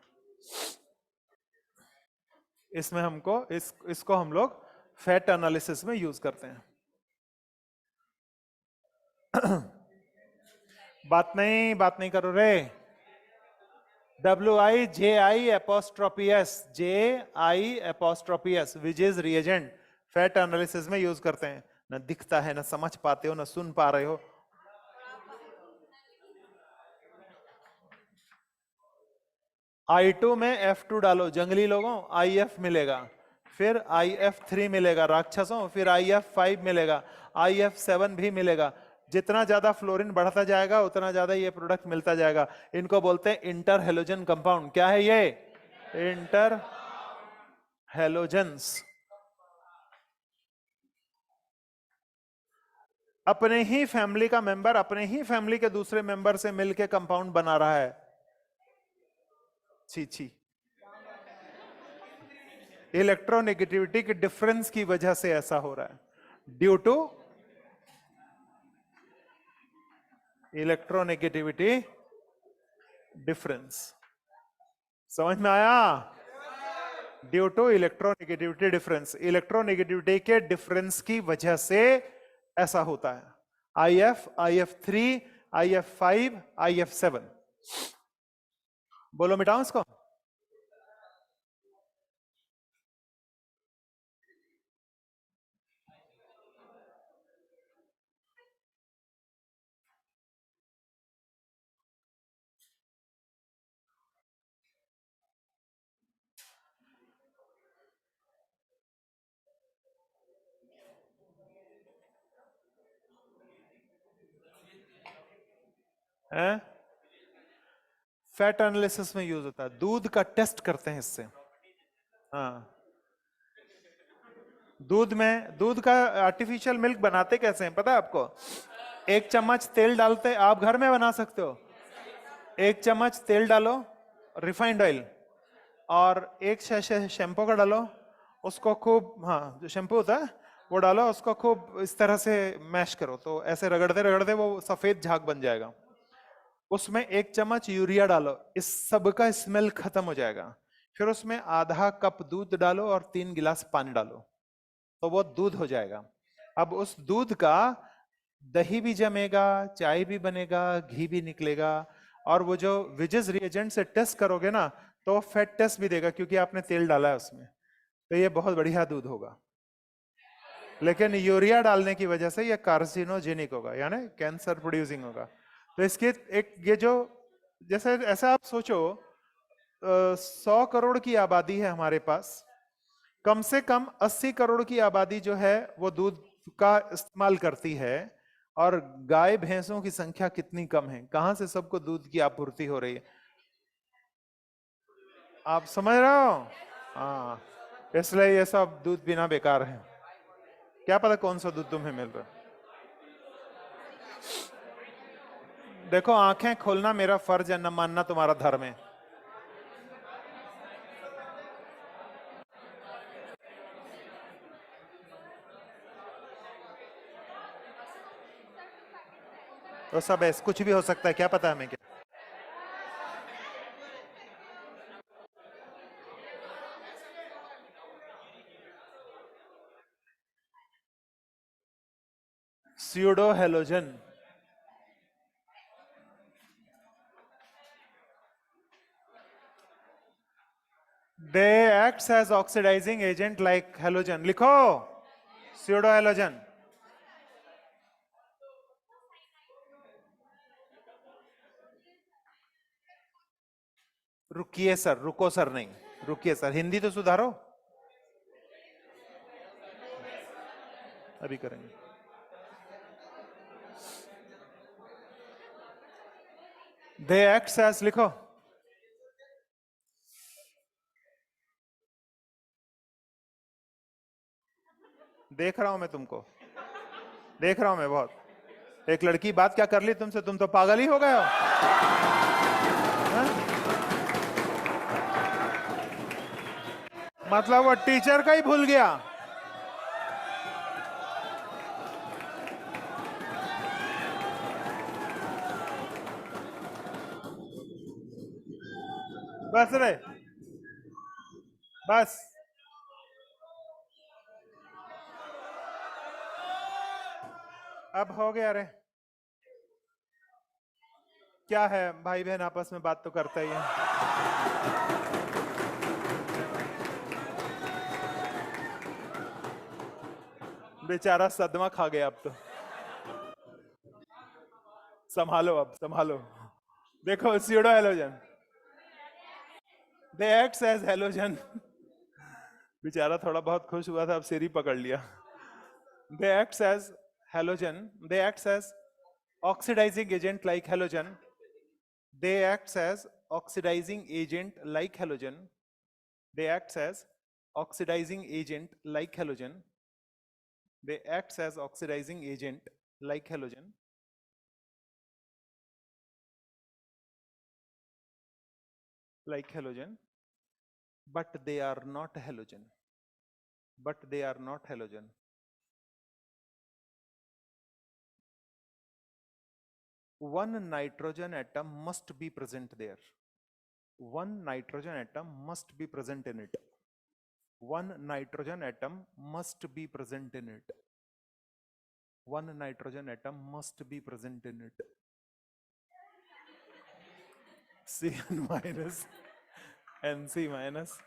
इसमें हमको इसको हम लोग फैट एनालिसिस में यूज करते हैं। बात नहीं करो रे। WIJI', wages reagent fat analysis में यूज करते हैं। ना दिखता है, ना समझ पाते हो, ना सुन पा रहे हो। I2 में F2 डालो जंगली लोगों, IF मिलेगा, फिर IF3 मिलेगा राक्षसों, फिर IF5 मिलेगा, IF7 भी मिलेगा। जितना ज्यादा फ्लोरीन बढ़ता जाएगा उतना ज्यादा ये प्रोडक्ट मिलता जाएगा। इनको बोलते हैं इंटर हेलोजन कंपाउंड। क्या है ये? Inter halogens. अपने ही फैमिली का मेंबर अपने ही फैमिली के दूसरे मेंबर से मिलके कंपाउंड बना रहा है। छी छी। इलेक्ट्रोनेगेटिविटी के डिफरेंस की वजह से ऐसा हो रहा है, ड्यू टू इलेक्ट्रोनेगेटिविटी डिफरेंस। समझ में आया? Due to electronegativity difference, electronegativity के डिफरेंस की वजह से ऐसा होता है। IF, IF3, IF5, IF7। बोलो मिटाऊं इसको? हैं? फैट एनालिसिस में यूज होता है, दूध का टेस्ट करते हैं इससे। हाँ, दूध का आर्टिफिशियल मिल्क बनाते कैसे हैं पता है आपको? 1 चम्मच तेल डालते, आप घर में बना सकते हो। 1 चम्मच तेल डालो, रिफाइंड ऑयल, और 1 शैम्पू का डालो, उसको खूब, हाँ जो शैम्पू होता है वो डालो, उसको खूब इस तरह से मैश करो, तो ऐसे रगड़ते रगड़ते वो सफेद झाग बन जाएगा। उसमें 1 चम्मच यूरिया डालो, इस सब का स्मेल खत्म हो जाएगा। फिर उसमें आधा कप दूध डालो और 3 गिलास पानी डालो, तो वो दूध हो जाएगा। अब उस दूध का दही भी जमेगा, चाय भी बनेगा, घी भी निकलेगा, और वो जो विजेस रिएजेंट से टेस्ट करोगे ना, तो फैट टेस्ट भी देगा क्योंकि आपने तेल डाला है उसमें, तो ये बहुत बढ़िया दूध होगा। लेकिन यूरिया डालने की वजह से ये कार्सिनोजेनिक होगा, यानी कैंसर प्रोड्यूसिंग होगा। तो इसके एक ये जो, जैसे ऐसा आप सोचो, 100 करोड़ की आबादी है हमारे पास, कम से कम 80 करोड़ की आबादी जो है वो दूध का इस्तेमाल करती है, और गाय भैंसों की संख्या कितनी कम है, कहां से सबको दूध की आपूर्ति हो रही है? आप समझ रहे हो? हाँ, इसलिए ये सब दूध पीना बेकार है। क्या पता कौन सा दूध तुम्हें मिल रहा है। देखो, आंखें खोलना मेरा फर्ज है, न मानना तुम्हारा धर्म है। तो सब ऐसे कुछ भी हो सकता है, क्या पता हमें क्या। Pseudo halogen, they acts as oxidising agent like halogen. लिखो स्यूडो हेलोजन। रुकिए सर, रुको सर, नहीं रुकिए सर, हिंदी तो सुधारो। अभी करेंगे। दे एक्ट्स एज, लिखो। देख रहा हूं मैं तुमको, देख रहा हूं मैं बहुत। एक लड़की बात क्या कर ली तुमसे, तुम तो पागल ही हो गए हो। हाँ? मतलब वो टीचर का ही भूल गया। बस रे, बस। अब हो गया रे। क्या है, भाई बहन आपस में बात तो करते ही है। बेचारा सदमा खा गया अब तो। संभालो, अब संभालो। देखो pseudo halogen, they acts as halogen. बेचारा थोड़ा बहुत खुश हुआ था, अब सिर ही पकड़ लिया। They acts as halogen, they acts as oxidizing agent like halogen, they acts as oxidizing agent like halogen, they acts as oxidizing agent like halogen, they acts as oxidizing agent like halogen, like halogen, but they are not halogen, but they are not halogen. One nitrogen atom must be present there. One nitrogen atom must be present in it. One nitrogen atom must be present in it. One nitrogen atom must be present in it. Cn minus, Nc minus,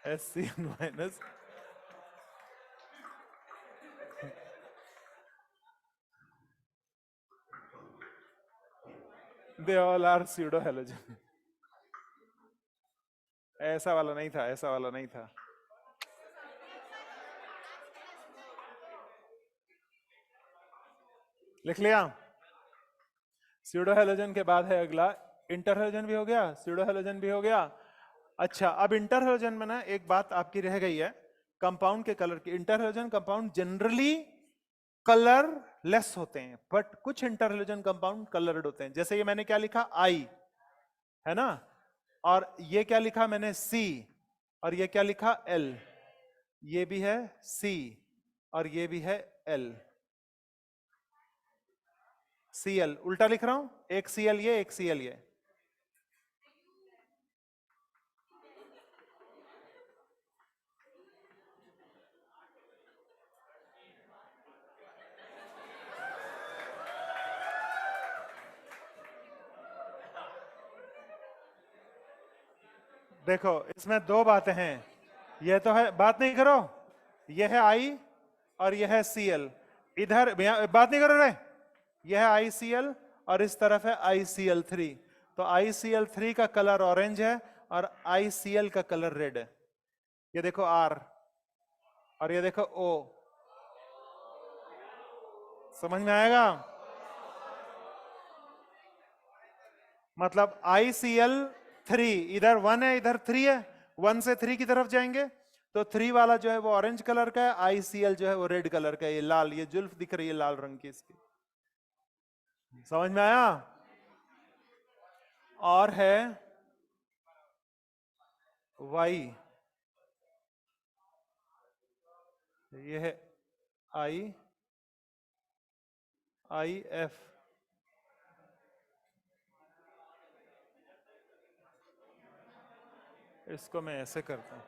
SCn minus. They all are pseudo halogen. ऐसा वाला नहीं था, ऐसा वाला नहीं था. लिख लिया. स्यूडो हेलोजन के बाद है अगला इंटर हेलोजन भी हो गया, स्यूडो हेलोजन भी हो गया. अच्छा, अब इंटर हेलोजन में ना एक बात आपकी रह गई है, कंपाउंड के कलर की. Inter halogen compound generally colour less होते हैं, बट कुछ इंटर हेलोजन कंपाउंड कलर्ड होते हैं. जैसे ये मैंने क्या लिखा, आई, है ना, और ये क्या लिखा मैंने, सी, और ये क्या लिखा, एल. ये भी है सी और ये भी है एल. Cl उल्टा लिख रहा हूं, एक Cl ये, एक Cl ये. देखो इसमें दो बातें हैं. ये तो है, बात नहीं करो, ये है I और ये है Cl. इधर बात नहीं करो रे, ये है ICl और इस तरफ है ICl3. तो ICl3 का कलर ऑरेंज है और ICl का कलर रेड है. ये देखो R और ये देखो O. समझ में आएगा? मतलब ICl3 इधर 1 है, इधर 3 है, 1 से 3 की तरफ जाएंगे तो 3 वाला जो है वो ऑरेंज कलर का है, ICl जो है वो रेड कलर का है. ये लाल, ये जुल्फ दिख रही है लाल रंग की इसकी. समझ में आया? और है Y, ये है IF. इसको मैं ऐसे करता हूं,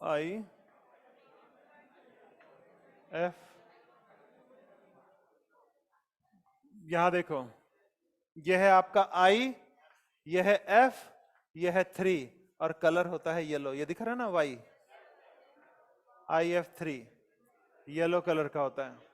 IF. यहां देखो, यह है आपका I, यह है F, यह है 3 और कलर होता है येलो. ये दिख रहा है ना Y, IF3 येलो कलर का होता है.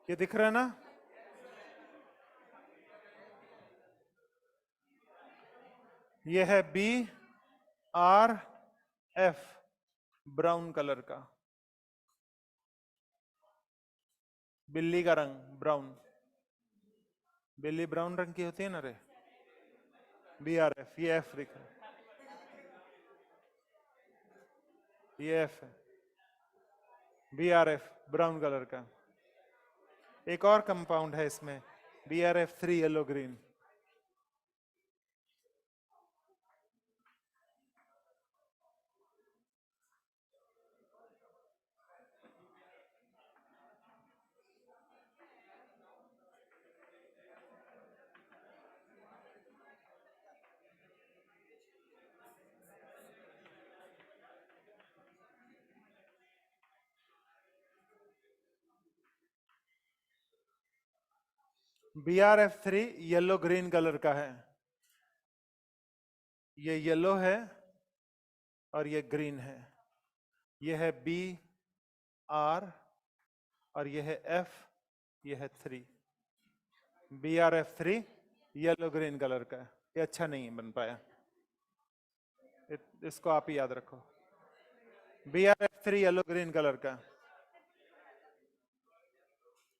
ये दिख रहा है ना? ये है BRF ब्राउन कलर का, बिल्ली का रंग ब्राउन. बिल्ली ब्राउन रंग की होती है ना रे. BRF, ये F दिख रहा है, ये F है. BRF ब्राउन कलर का. एक और कंपाउंड है इसमें, BRF3 yellow green. BRF3 yellow green colour का है. ये येलो है और ये ग्रीन है, ये है बी आर और ये है एफ, ये है 3, B R F 3 yellow green colour का है। ये अच्छा नहीं बन पाया, इसको आप ही याद रखो। B R F 3 yellow green colour का,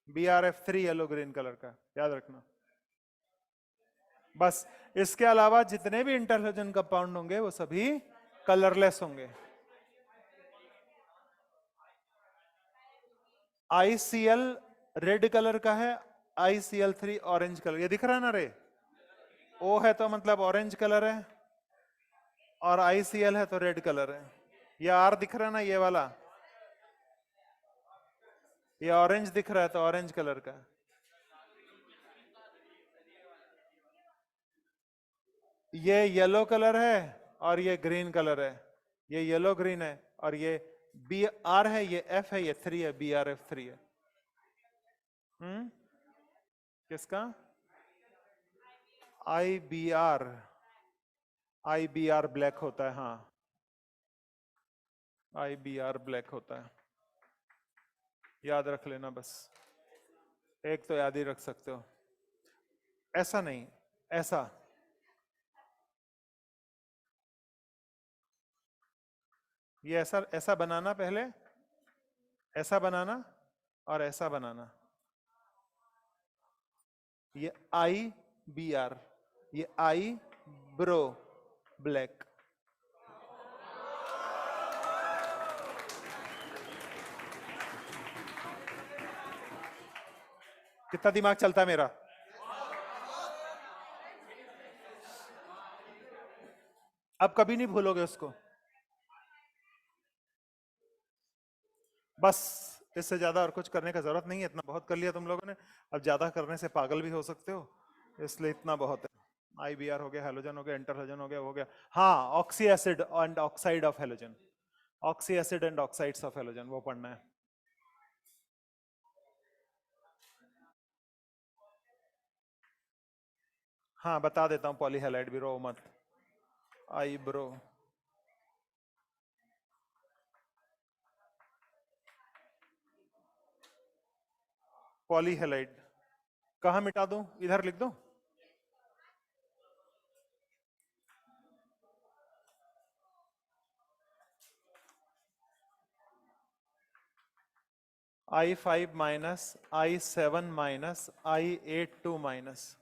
B R F 3 yellow green colour का, याद रखना। बस इसके अलावा जितने भी इंटरहेलोजन कंपाउंड होंगे वो सभी कलरलेस होंगे। ICl रेड कलर का है, ICl3 ऑरेंज कलर, ये दिख रहा है ना रे, O है तो मतलब ऑरेंज कलर है और ICl है तो रेड कलर है। ये R दिख रहा है ना, ये वाला, ये ऑरेंज दिख रहा है तो ऑरेंज कलर का। ये येलो कलर है और ये ग्रीन कलर है, ये येलो ग्रीन है और ये बी आर है, ये एफ है, ये 3 है, बी आर एफ 3 है। किसका? IBR, IBR ब्लैक होता है, हाँ IBR ब्लैक होता है, याद रख लेना बस, एक तो याद ही रख सकते हो। ऐसा नहीं, ऐसा, ये ऐसा ऐसा बनाना, पहले ऐसा बनाना और ऐसा बनाना, ये IBR, ये आई ब्रो ब्लैक। कितना दिमाग चलता है मेरा। अब कभी नहीं भूलोगे उसको, बस इससे ज्यादा और कुछ करने का जरूरत नहीं है, इतना बहुत कर लिया तुम लोगों ने, अब ज्यादा करने से पागल भी हो सकते हो, इसलिए इतना बहुत है। IBR हो गया, हेलोजन हो गया, इंटरहेलोजन हो गया। हाँ, oxy acid and oxide of halogen, oxy acid and oxides of halogen, वो पढ़ना है। हाँ बता देता हूँ, पॉलीहेलाइड भी, रो मत, आई ब्रो। पॉलीहेलाइड कहाँ मिटा दूं, इधर लिख दूं? I5 minus I7 minus I82 minus,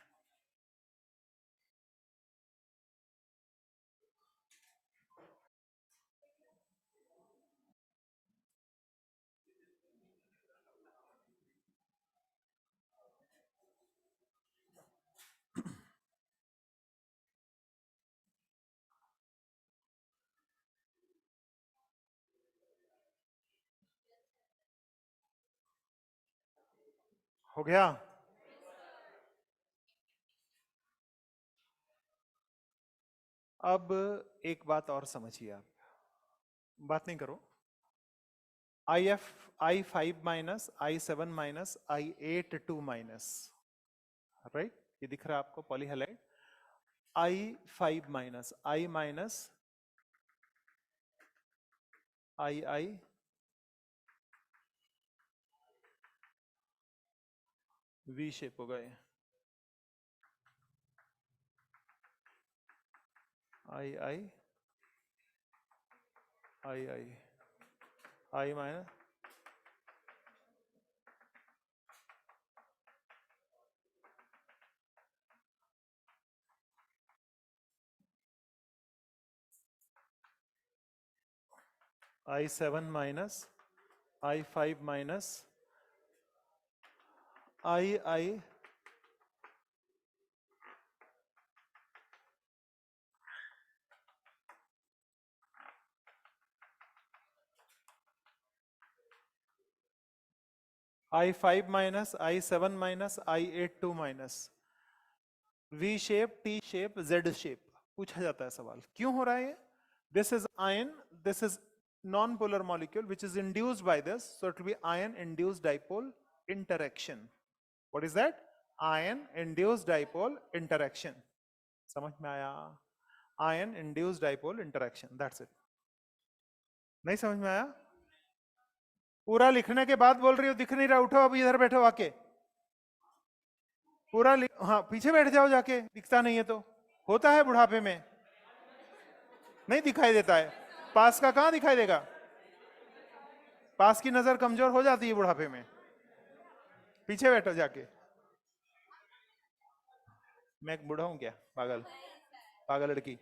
हो गया। अब एक बात और समझिए आप, बात नहीं करो। I5 minus I7 minus I82 minus, right, ये दिख रहा है आपको पॉलीहेलाइड। I5 minus I minus I V shape हो गए, I I minus I7 minus I5 minus I I5 minus I7 minus I82 minus, V shape, T shape, Z shape पूछा जाता है सवाल, क्यों हो रहा है ये? This is ion, this is non-polar molecule which is induced by this, so it will be ion induced dipole interaction. What is that? Ion induced dipole interaction. समझ में आया? Ion induced dipole interaction, that's it. नहीं समझ में आया? पूरा लिखने के बाद बोल रही हो दिख नहीं रहा, उठो अब इधर बैठो आके। पूरा हाँ पीछे बैठ जाओ जाके, दिखता नहीं है तो। होता है बुढ़ापे में, नहीं दिखाई देता है। पास का कहां दिखाई देगा? पास की नजर कमजोर हो जाती है बुढ़ापे में। पीछे बैठो जाके। मैं एक बूढ़ा हूं क्या? पागल, पागल लड़की।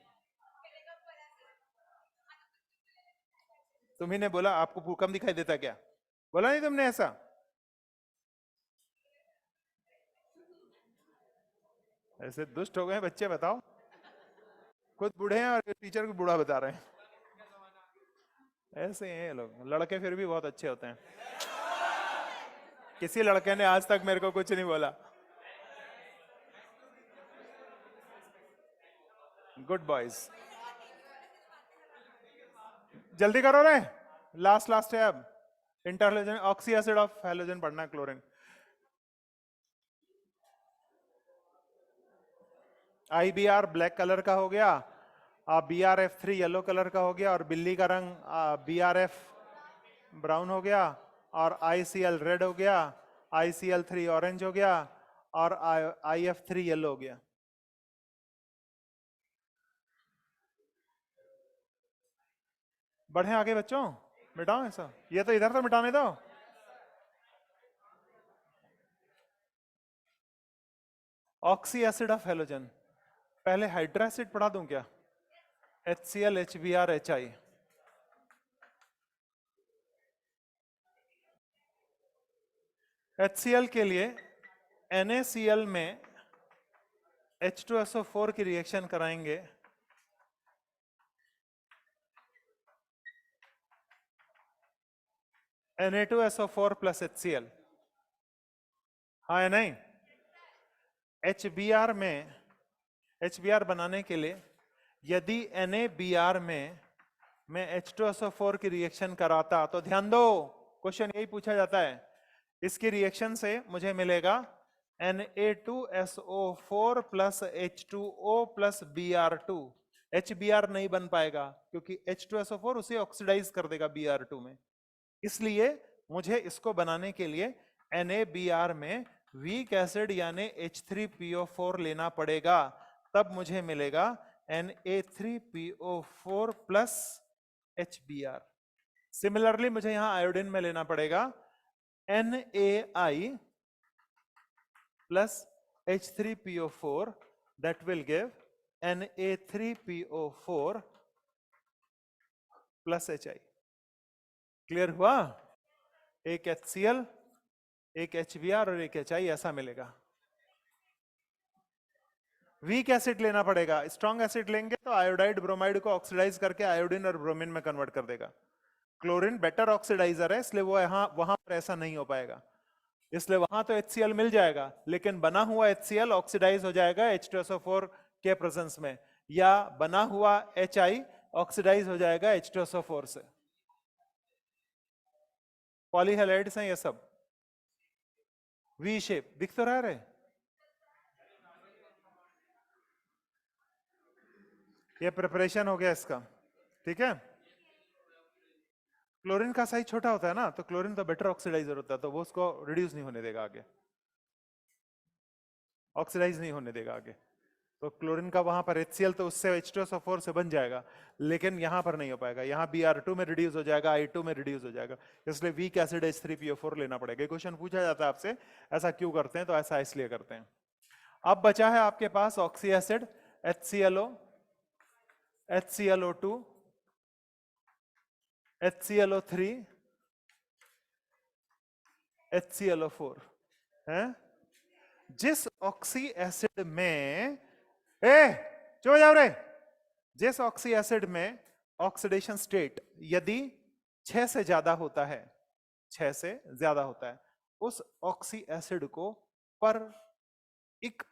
तुम्ही ने बोला आपको कम दिखाई देता क्या? बोला नहीं तुमने ऐसा? ऐसे दुष्ट हो गए बच्चे, बताओ। खुद बूढ़े हैं और टीचर को बूढ़ा बता रहे हैं। ऐसे हैं ये लोग। लड़के फिर भी बहुत अच्छे होते हैं। किसी लड़के ने आज तक मेरे को कुछ नहीं बोला। Good boys. जल्दी करो रे, लास्ट लास्ट है अब। इंटरलोजन ऑक्सी एसिड ऑफ हैलोजन पढ़ना है, क्लोरीन। IBr ब्लैक कलर का हो गया, BrF3 येलो कलर का हो गया, और बिल्ली का रंग BrF ब्राउन हो गया, और ICl रेड हो गया, ICl3 ऑरेंज हो गया, और IF3 येलो हो गया। बढ़े आगे बच्चों, मिटाओ ऐसा, ये तो इधर तो मिटाने दो। ऑक्सी एसिड ऑफ हेलोजन, पहले हाइड्रा एसिड पढ़ा दूं क्या? HCl HBr HI। HCl के लिए NaCl में H2SO4 की रिएक्शन कराएंगे, Na2SO4 प्लस HCl। हाँ या नहीं? HBr में, HBr बनाने के लिए यदि NaBr में मैं H2SO4 की रिएक्शन कराता, तो ध्यान दो क्वेश्चन यही पूछा जाता है। इसकी रिएक्शन से मुझे मिलेगा Na2SO4 plus H2O plus Br2। HBr नहीं बन पाएगा क्योंकि H2SO4 उसे ऑक्सीडाइज कर देगा Br2 में। इसलिए मुझे इसको बनाने के लिए NaBr में वीक एसिड यानी H3PO4 लेना पड़ेगा, तब मुझे मिलेगा Na3PO4 प्लस HBr। सिमिलरली मुझे यहां आयोडीन में लेना पड़ेगा NaI plus H3PO4, that will give Na3PO4 plus HI। Clear हुआ? एक HCl, एक HBr और एक HI ऐसा मिलेगा। वीक एसिड लेना पड़ेगा, स्ट्रॉन्ग एसिड लेंगे तो आयोडाइड ब्रोमाइड को ऑक्सीडाइज करके आयोडीन और ब्रोमीन में कन्वर्ट कर देगा। क्लोरीन बेटर ऑक्सीडाइजर है, इसलिए वो यहां वहां पर ऐसा नहीं हो पाएगा। इसलिए वहां तो HCl मिल जाएगा, लेकिन बना हुआ HCl ऑक्सीडाइज हो जाएगा H2SO4 के प्रेजेंस में, या बना हुआ HI ऑक्सीडाइज हो जाएगा H2SO4 से। पॉलीहैलाइड्स हैं ये सब, वी शेप दिख तो रहा है। ये प्रिपरेशन हो गया इसका, ठीक है। क्लोरीन का साइज छोटा होता है ना, तो क्लोरीन तो बेटर ऑक्सीडाइजर होता है, तो वो उसको रिड्यूस नहीं होने देगा आगे, ऑक्सीडाइज नहीं होने देगा आगे। तो क्लोरीन का वहां पर HCl तो उससे H2SO4 से बन जाएगा, लेकिन यहां पर नहीं हो पाएगा। यहां Br2 में रिड्यूस हो जाएगा, I2 में रिड्यूस हो जाएगा, इसलिए वीक एसिड H3PO4 लेना पड़ेगा। क्वेश्चन पूछा जाता है आपसे ऐसा क्यों करते हैं, तो ऐसा इसलिए करते हैं। अब बचा है आपके पास oxy acid, HClO, HClO2, HClO3, HClO4 है। जिस ऑक्सी एसिड में चुप जाओ रे, जिस ऑक्सी एसिड में ऑक्सीडेशन स्टेट यदि 6 से ज्यादा होता है, 6 से ज्यादा होता है, उस ऑक्सी एसिड को पर इक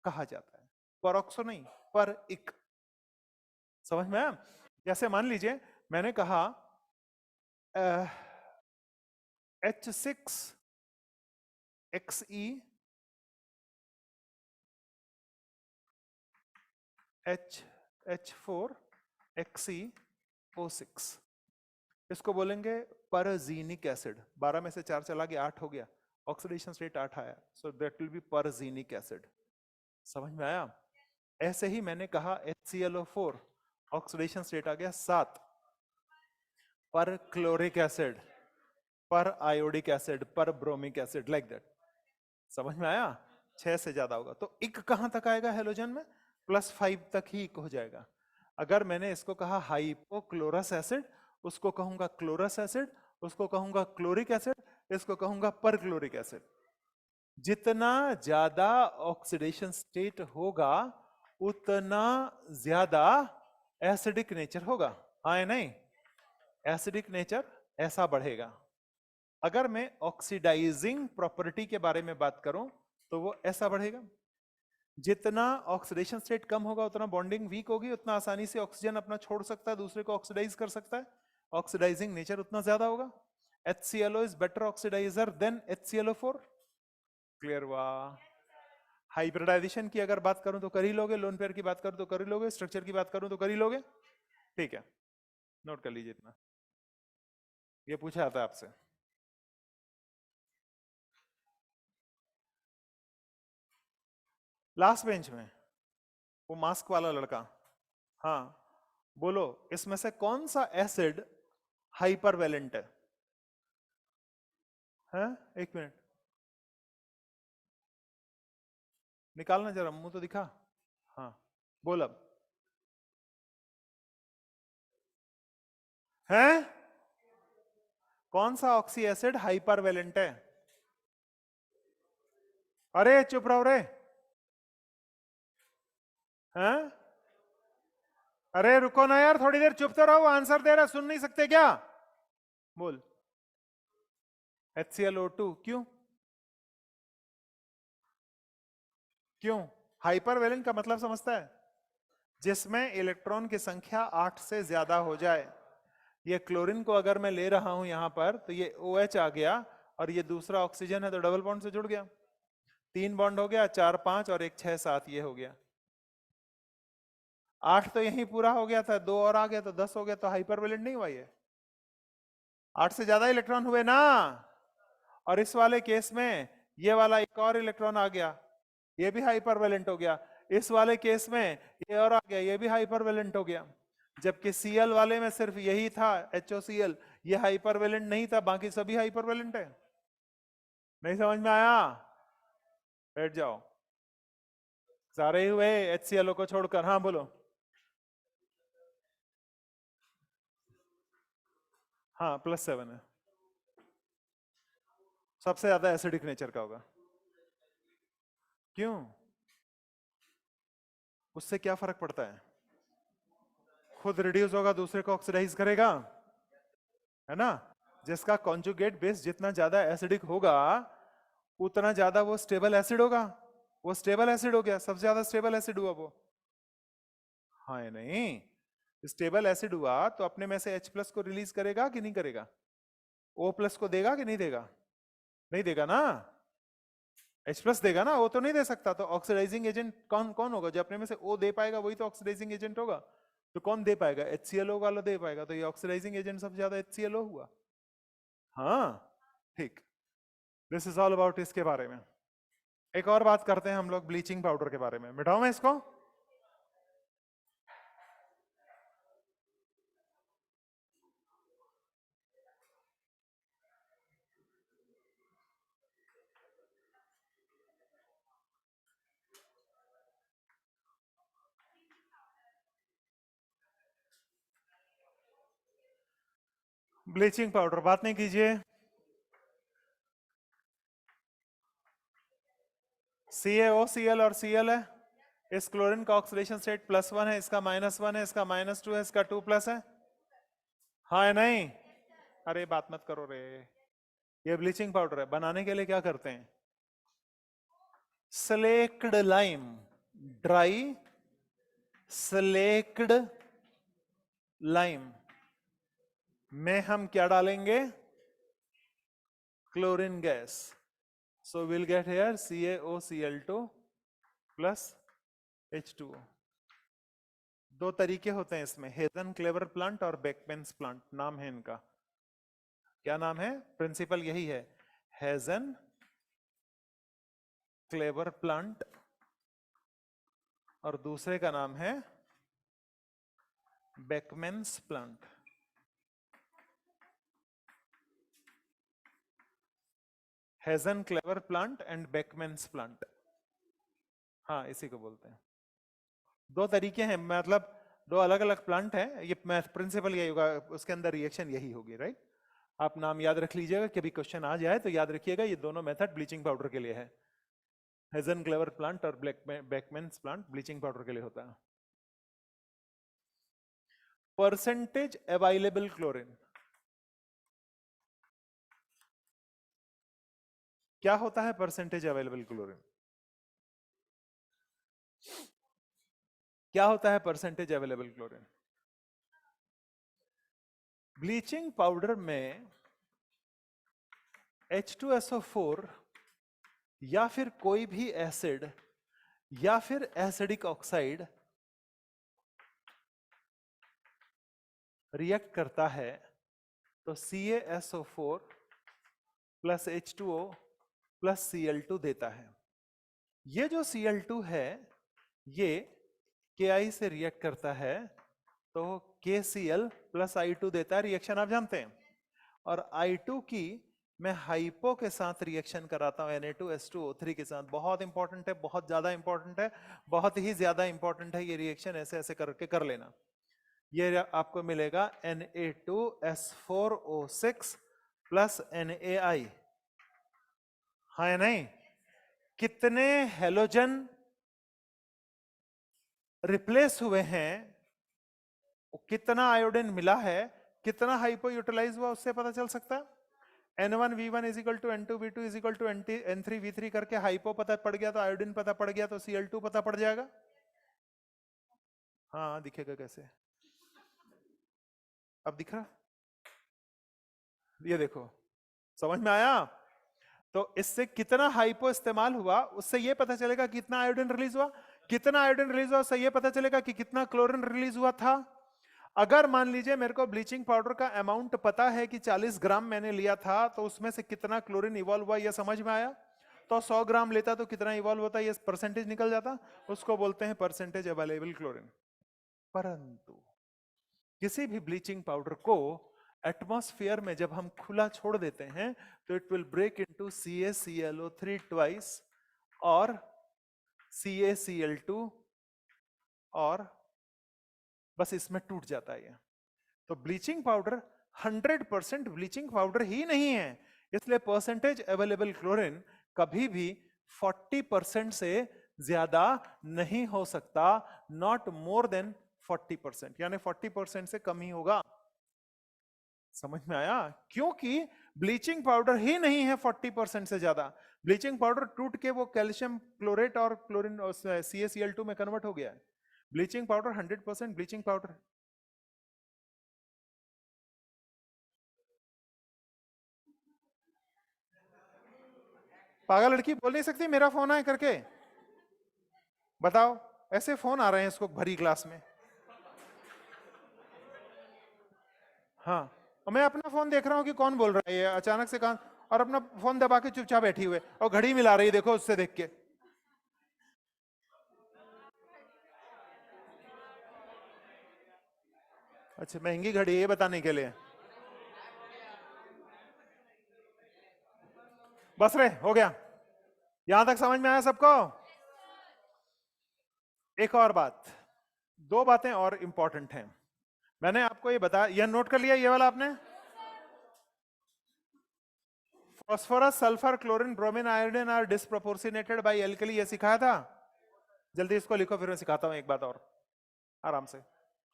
कहा जाता है। परऑक्सो नहीं, पर इक। समझ में आया? जैसे मान लीजिए मैंने कहा H6XE H4XeO6, इसको बोलेंगे परजीनिक एसिड। 12 में से 4 चला गया, 8 हो गया, ऑक्सीडेशन स्टेट 8 आया, so that will be perxenic acid. समझ में आया? ऐसे ही मैंने कहा HClO4 ऑक्सीडेशन स्टेट आ गया 7, पर क्लोरिक एसिड, पर आयोडिक एसिड, पर ब्रोमिक एसिड, लाइक दैट। समझ में आया? 6 से ज्यादा होगा तो इक कहां तक आएगा हेलोजन में? +5 तक ही इक हो जाएगा। अगर मैंने इसको कहा हाइपोक्लोरस एसिड, उसको कहूंगा क्लोरस एसिड, उसको कहूंगा क्लोरिक एसिड, इसको कहूंगा परक्लोरिक एसिड। जितना ज्यादा ऑक्सीडेशन स्टेट होगा उतना ज्यादा एसिडिक नेचर होगा, हाँ या नहीं? एसिडिक नेचर ऐसा बढ़ेगा। अगर मैं ऑक्सीडाइजिंग प्रॉपर्टी के बारे में बात करूं तो वो ऐसा बढ़ेगा। जितना ऑक्सीडेशन स्टेट कम होगा उतना बॉन्डिंग वीक होगी, उतना आसानी से ऑक्सीजन अपना छोड़ सकता है, दूसरे को ऑक्सीडाइज कर सकता है, ऑक्सीडाइजिंग नेचर उतना ज्यादा होगा। HClO is better oxidiser than HClO4। Clear हुआ? हाइब्रिडाइजेशन की अगर बात करूं तो कर ही लोगे, लोन पेयर की बात करूं तो कर ही लोगे, स्ट्रक्चर की बात करूं तो कर ही लोगे। ठीक है, नोट कर लीजिए इतना, ये पूछा जाता है आपसे। लास्ट बेंच में वो मास्क वाला लड़का, हाँ बोलो, इसमें से कौन सा एसिड हाइपरवेलेंट है? हैं? एक मिनट, निकालना जरा, मुंह तो दिखा। हाँ बोल अब। हैं? कौन सा ऑक्सी एसिड हाइपरवेलेंट है? अरे चुप रहो रे। हैं? अरे रुको ना यार, थोड़ी देर चुप तो रहो, आंसर दे रहा, सुन नहीं सकते क्या? बोल। HClO2। क्यों? क्यों? हाइपरवेलेंट का मतलब समझता है? जिसमें इलेक्ट्रॉन की संख्या 8 से ज्यादा हो जाए। ये क्लोरीन को अगर मैं ले रहा हूं यहां पर तो ये OH आ गया, और ये दूसरा ऑक्सीजन है तो डबल बॉन्ड से जुड़ गया, 3 बॉन्ड हो गया, 4 5 और 1 6 7, ये हो गया 8 तो यही पूरा हो गया था, 2 और आ गया तो 10 हो गया, तो हाइपरवेलेंट नहीं हुआ ये? 8 से ज्यादा इलेक्ट्रॉन हुए ना। और इस वाले केस में ये वाला एक और इलेक्ट्रॉन आ गया, ये भी हाइपरवेलेंट हो गया। इस वाले केस में ये और आ गया, ये भी हाइपरवेलेंट हो गया। जबकि Cl वाले में सिर्फ यही था HOCl, ये हाइपरवेलेंट नहीं था, बाकी सभी हाइपरवेलेंट है। नहीं समझ में आया? बैठ जाओ, सारे ही हुए HClO को छोड़कर। हाँ बोलो। हाँ +7 है, सबसे ज्यादा एसिडिक नेचर का होगा। क्यों? उससे क्या फर्क पड़ता है? खुद रिड्यूस होगा, दूसरे को ऑक्सीडाइज करेगा, है ना? जिसका कॉन्जुगेट बेस जितना ज्यादा एसिडिक होगा उतना ज्यादा वो स्टेबल एसिड होगा। वो स्टेबल एसिड हो गया, सबसे ज्यादा स्टेबल एसिड हुआ वो। हाँ या नहीं? स्टेबल एसिड हुआ तो अपने में से H+ को रिलीज करेगा कि नहीं करेगा? O+ को देगा कि नहीं देगा? नहीं देगा ना। H+ देगा ना, वो तो नहीं दे सकता। तो ऑक्सीडाइजिंग एजेंट कौन कौन होगा? जो अपने में से O दे पाएगा वही तो ऑक्सीडाइजिंग एजेंट होगा। तो कौन दे पाएगा? HClO वाला दे पाएगा, तो ये ऑक्सीडाइजिंग एजेंट सबसे ज्यादा HClO हुआ। हाँ ठीक, दिस इज ऑल अबाउट इसके बारे में। एक और बात करते हैं हम लोग ब्लीचिंग पाउडर के बारे में। मिटाऊं मैं इसको? ब्लीचिंग पाउडर, बात नहीं कीजिए। CaOCl और Cl है, इस क्लोरीन का ऑक्सीडेशन स्टेट +1 है, इसका -1 है, इसका -2 है, इसका 2+ है। हाँ या नहीं? अरे बात मत करो रे। ये ब्लीचिंग पाउडर है, बनाने के लिए क्या करते हैं? Slaked lime, dry slaked lime में हम क्या डालेंगे? Chlorine gas. So will get here CaOCl2 plus H2O। दो तरीके होते हैं इसमें, हेजन क्लेवर प्लांट और बेकमेंस प्लांट नाम है इनका। क्या नाम है? प्रिंसिपल यही है, हेजन क्लेवर प्लांट, और दूसरे का नाम है Beckmann's plant. Hasenclever plant and Beckmann's plant, हाँ इसी को बोलते हैं। दो तरीके हैं, मतलब दो अलग अलग प्लांट हैं, ये मैथ प्रिंसिपल यही होगा, उसके अंदर रिएक्शन यही होगी, राइट। आप नाम याद रख लीजिएगा, कभी क्वेश्चन आ जाए तो याद रखिएगा, ये दोनों मेथड ब्लीचिंग पाउडर के लिए है। हेजन क्लेवर प्लांट और बेकमेंस प्लांट ब्लीचिंग पाउडर के लिए होता है। परसेंटेज अवेलेबल क्लोरीन, क्या होता है परसेंटेज अवेलेबल क्लोरीन? क्या होता है percentage available chlorine? Bleaching powder में H2SO4 या फिर कोई भी एसिड या फिर एसिडिक ऑक्साइड रिएक्ट करता है तो CaSO4 plus H2O plus Cl2 देता है। ये जो Cl2 है ये Ki से रिएक्ट करता है तो KCl प्लस I2 देता है, रिएक्शन आप जानते हैं। और I2 की मैं हाइपो के साथ रिएक्शन कराता हूं Na2H2O3 के साथ। बहुत इंपॉर्टेंट है, बहुत ज्यादा इंपॉर्टेंट है, बहुत ही ज्यादा इंपॉर्टेंट है ये रिएक्शन, ऐसे ऐसे करके कर लेना। ये आपको मिलेगा Na2S4O6 प्लस NaI, हाँ या नहीं? कितने हेलोजन रिप्लेस हुए हैं, कितना आयोडीन मिला है, कितना हाइपो यूटिलाइज हुआ, उससे पता चल सकता है। N1V1 is equal to N2V2 is equal to N3V3 करके हाइपो पता पड़ गया तो आयोडीन पता पड़ गया तो Cl2 पता पड़ जाएगा। हाँ दिखेगा कैसे? अब दिख रहा? ये देखो, समझ में आया? तो इससे कितना हाइपो इस्तेमाल हुआ उससे ये पता चलेगा कितना आयोडीन रिलीज हुआ, कितना आयोडीन रिलीज हुआ उससे ये पता चलेगा कि कितना क्लोरीन रिलीज हुआ था। अगर मान लीजिए मेरे को ब्लीचिंग पाउडर का अमाउंट पता है कि 40 ग्राम मैंने लिया था तो उसमें से कितना क्लोरीन इवॉल्व हुआ, ये समझ में आया। तो 100 ग्राम लेता तो कितना इवॉल्व होता, ये परसेंटेज निकल जाता, उसको बोलते हैं परसेंटेज अवेलेबल क्लोरीन। परंतु किसी भी ब्लीचिंग पाउडर को एटमॉस्फेयर में जब हम खुला छोड़ देते हैं तो it will break into CaClO3 twice और CaCl2 और बस इसमें टूट जाता है। तो ब्लीचिंग पाउडर 100% ब्लीचिंग पाउडर ही नहीं है, इसलिए परसेंटेज अवेलेबल क्लोरीन कभी भी 40% से ज्यादा नहीं हो सकता, नॉट मोर देन 40%, यानी 40% से कम ही होगा। समझ में आया? क्योंकि ब्लीचिंग पाउडर ही नहीं है 40% से ज्यादा। ब्लीचिंग पाउडर टूट के वो कैल्शियम क्लोरेट और क्लोरीन CaCl2 में कन्वर्ट हो गया है। Bleaching powder 100% bleaching powder. पागल लड़की बोल नहीं सकती मेरा फोन आए करके, बताओ। ऐसे फोन आ रहे हैं इसको भरी क्लास में। हाँ, और मैं अपना फोन देख रहा हूँ कि कौन बोल रहा है ये, अचानक से कान, और अपना फोन दबा के चुपचाप बैठी हुए और घड़ी मिला रही है, देखो उससे देख के। अच्छा, महंगी घड़ी है ये बताने के लिए। बस रे, हो गया? यहां तक समझ में आया सबको? एक और बात, दो बातें और इंपॉर्टेंट हैं। मैंने आपको ये बताया, यह नोट कर लिया ये वाला आपने? Phosphorus sulphur chlorine bromine iodine are disproportionated by alkali, ये सिखाया था। जल्दी इसको लिखो, फिर मैं सिखाता हूं एक बात और, आराम से।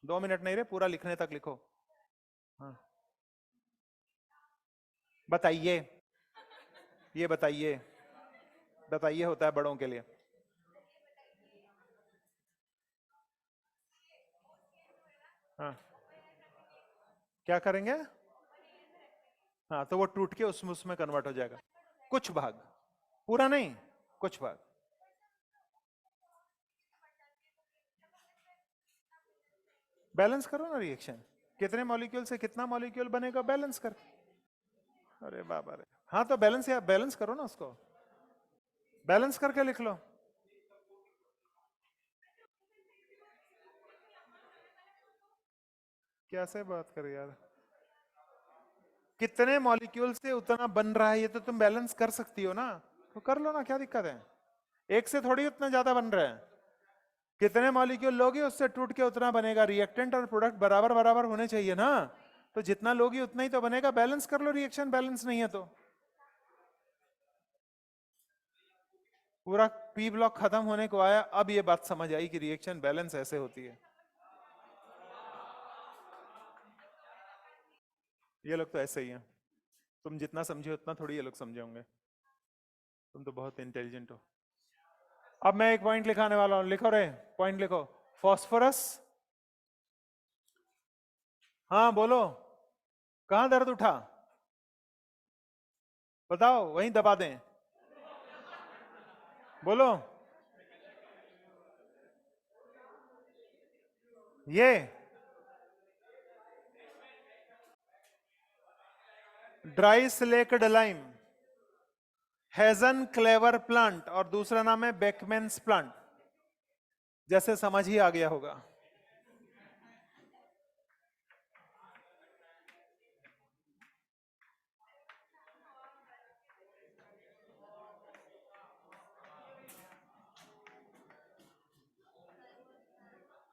2 मिनट नहीं रे, पूरा लिखने तक लिखो। हाँ बताइए, ये बताइए, बताइए, होता है बड़ों के लिए। हाँ क्या करेंगे? हाँ तो वो टूट के उसमें उसमें कन्वर्ट हो जाएगा, कुछ भाग, पूरा नहीं, कुछ भाग। बैलेंस करो ना रिएक्शन, कितने मॉलिक्यूल से कितना मॉलिक्यूल बनेगा, बैलेंस कर। अरे बाबा रे, हाँ तो बैलेंस, या बैलेंस करो ना उसको, बैलेंस करके लिख लो। कैसे बात कर यार, कितने मॉलिक्यूल से उतना बन रहा है, ये तो तुम बैलेंस कर सकती हो ना, तो कर लो ना, क्या दिक्कत है। एक से थोड़ी उतना ज्यादा बन रहा है, कितने मॉलिक्यूल लोगे उससे टूट के उतना बनेगा। रिएक्टेंट और प्रोडक्ट बराबर बराबर होने चाहिए ना, तो जितना लोगी उतना ही तो बनेगा। बैलेंस कर लो, रिएक्शन बैलेंस नहीं है तो पूरा पी ब्लॉक खत्म होने को आया, अब ये बात समझ आई कि रिएक्शन बैलेंस ऐसे होती है। ये लोग तो ऐसे ही हैं, तुम जितना समझे उतना थोड़ी ये लोग समझे होंगे, तुम तो बहुत इंटेलिजेंट हो। अब मैं एक पॉइंट लिखाने वाला हूं, लिखो रे, पॉइंट लिखो। फॉस्फोरस, हाँ बोलो, कहां दर्द उठा, बताओ, वहीं दबा दें, बोलो। ये dry slaked lime, Hasenclever plant, और दूसरा नाम है बेकमेन्स प्लांट, जैसे समझ ही आ गया होगा।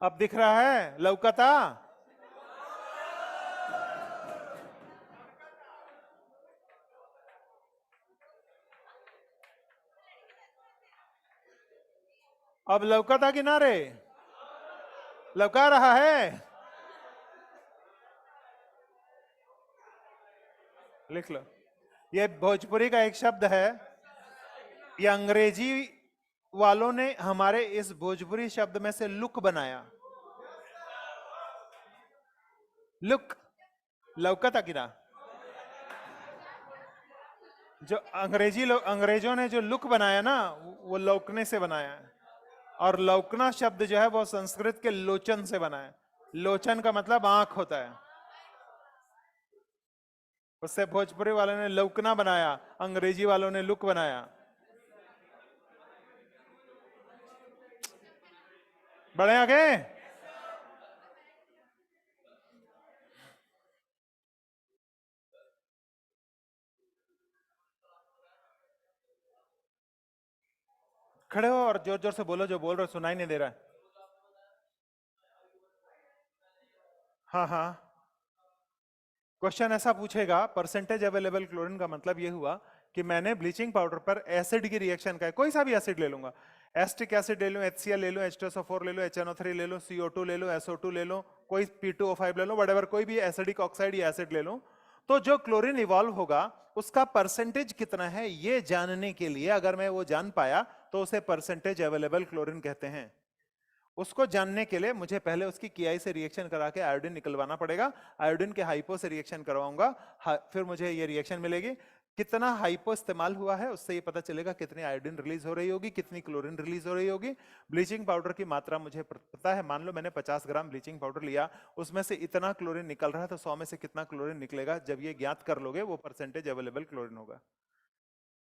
अब दिख रहा है, लौकता। अब लौकता किनारे, लौका रहा है, लिख लो। ये भोजपुरी का एक शब्द है, ये अंग्रेजी वालों ने हमारे इस भोजपुरी शब्द में से लुक बनाया। लुक, लौकता किना, जो अंग्रेजों ने जो लुक बनाया ना, वो लौकने से बनाया है। और लौकना शब्द जो है वो संस्कृत के लोचन से बना है। लोचन का मतलब आंख होता है, उससे भोजपुरी वालों ने लौकना बनाया, अंग्रेजी वालों ने लुक बनाया। बढ़े आगे। खड़े हो और जोर जोर से बोलो, जो बोल रहे हो सुनाई नहीं दे रहा है। हाँ हाँ, क्वेश्चन ऐसा पूछेगा, परसेंटेज अवेलेबल क्लोरीन का मतलब ये हुआ कि मैंने ब्लीचिंग पाउडर पर एसिड की रिएक्शन का, कोई सा भी एसिड ले लूंगा, एस्टिक एसिड ले लूं, HCl ले लूं, H2SO4 ले लूं, HNO3 ले लूं, CO2 ले लूं, SO2 ले लूं, कोई P2O5 ले लूं, व्हाटएवर, कोई भी एसिडिक ऑक्साइड या एसिड ले लूं, तो जो क्लोरीन इवॉल्व होगा उसका परसेंटेज कितना है ये जानने के लिए, अगर मैं वो जान पाया तो उसे परसेंटेज अवेलेबल क्लोरीन कहते हैं। उसको जानने के लिए मुझे पहले उसकी KI से रिएक्शन करा के आयोडीन निकलवाना पड़ेगा, आयोडीन के हाइपो से रिएक्शन करवाऊंगा, फिर मुझे ये रिएक्शन मिलेगी। कितना हाइपो इस्तेमाल हुआ है उससे ये पता चलेगा कितनी आयोडीन रिलीज हो रही होगी, कितनी क्लोरीन रिलीज हो रही होगी। ब्लीचिंग पाउडर की मात्रा मुझे पता है, मान लो मैंने 50 ग्राम ब्लीचिंग पाउडर लिया, उसमें से इतना क्लोरीन निकल रहा है, तो 100 में से कितना क्लोरीन निकलेगा, जब ये ज्ञात कर लोगे वो परसेंटेज अवेलेबल क्लोरीन होगा।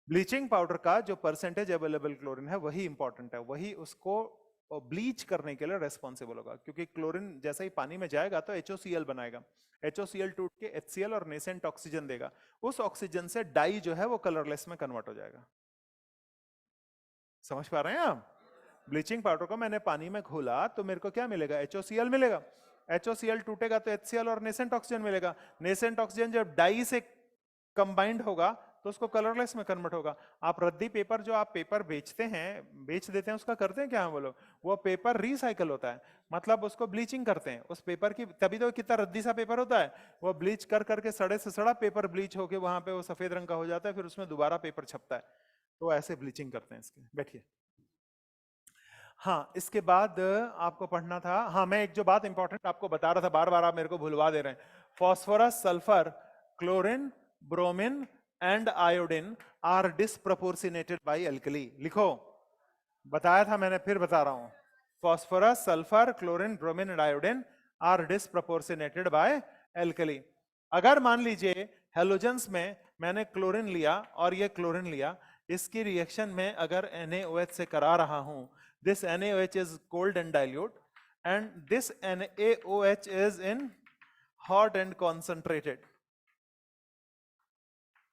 ब्लीचिंग पाउडर का जो परसेंटेज अवेलेबल क्लोरीन है वही इंपॉर्टेंट है, वही उसको ब्लीच करने के लिए रेस्पॉन्सिबल होगा, क्योंकि क्लोरीन जैसे ही पानी में जाएगा तो HOCl बनाएगा, HOCl टूट के HCl और नेसेंट ऑक्सीजन देगा, उस ऑक्सीजन से डाई जो है वो कलरलेस में कन्वर्ट हो जाएगा। समझ पा रहे हैं आप? ब्लीचिंग पाउडर को मैंने पानी में घोला तो मेरे को क्या मिलेगा, HOCl मिलेगा, HOCl टूटेगा तो HCl और नेसेंट ऑक्सीजन मिलेगा, नेसेंट ऑक्सीजन जब डाई से कंबाइंड होगा तो उसको कलरलेस में कन्वर्ट होगा। आप रद्दी पेपर, जो आप पेपर बेचते हैं, बेच देते हैं, उसका करते हैं क्या हम लोग, वो पेपर रिसाइकल होता है, मतलब उसको ब्लीचिंग करते हैं उस पेपर की, तभी तो कितना रद्दी सा पेपर होता है, वो ब्लीच कर करके सड़े से सड़ा पेपर ब्लीच होके वहां पे वो सफेद रंग का हो जाता है, फिर उसमें दोबारा पेपर छपता है, तो ऐसे ब्लीचिंग करते हैं इसके। बैठिए। हाँ, इसके बाद आपको पढ़ना था, हाँ मैं एक जो बात इंपॉर्टेंट आपको बता रहा था, बार बार आप मेरे को भुलवा दे रहे हैं, phosphorus, sulphur, chlorine, bromine and iodine are disproportionated by alkali. लिखो, बताया था मैंने, फिर बता रहा हूं, phosphorus, sulphur, chlorine, bromine and iodine are disproportionated by alkali. अगर मान लीजिए हेलोजेंस में मैंने क्लोरीन लिया और ये क्लोरीन लिया, इसकी रिएक्शन में अगर NaOH से करा रहा हूं, this NaOH is cold and dilute and this NaOH is in hot and concentrated.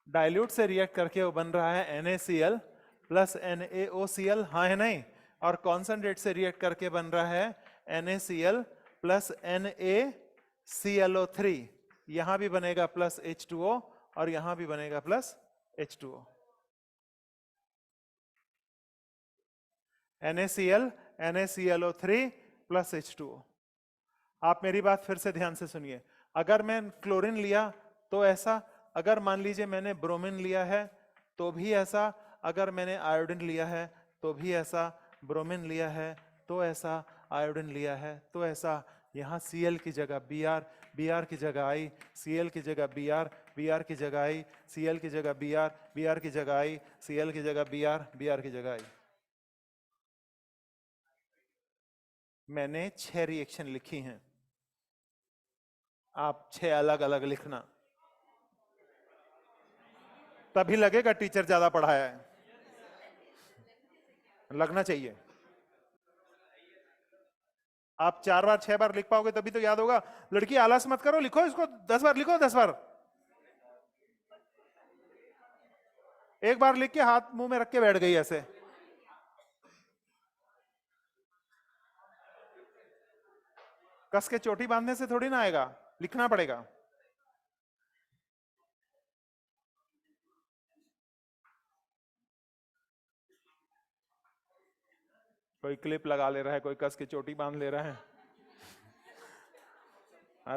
Dilute से रिएक्ट करके वो बन रहा है NaCl प्लस NaOCl, हाँ है नहीं, और कॉन्सेंट्रेट से रिएक्ट करके बन रहा है NaCl प्लस NaClO3। यहां भी बनेगा प्लस H2O और यहां भी बनेगा plus H2O। NaCl NaClO3 plus H2O। आप मेरी बात फिर से ध्यान से सुनिए, अगर मैं क्लोरीन लिया तो ऐसा, अगर मान लीजिए मैंने ब्रोमीन लिया है तो भी ऐसा, अगर मैंने आयोडीन लिया है तो भी ऐसा, ब्रोमीन लिया है तो ऐसा, आयोडीन लिया है तो ऐसा। यहाँ Cl की जगह Br, Br की जगह I, Cl की जगह Br, Br की जगह I, Cl की जगह Br, Br की जगह I, Cl की जगह Br, Br की जगह I। मैंने 6 रिएक्शन लिखी हैं, आप 6 अलग अलग लिखना, तभी लगेगा टीचर ज्यादा पढ़ाया है, लगना चाहिए। आप 4 बार 6 बार लिख पाओगे तभी तो याद होगा। लड़की आलस मत करो, लिखो इसको 10 बार, लिखो 10 बार। एक बार लिख के हाथ मुंह में रख के बैठ गई ऐसे। कस के चोटी बांधने से थोड़ी ना आएगा, लिखना पड़ेगा। कोई क्लिप लगा ले रहा है, कोई कस के चोटी बांध ले रहा है।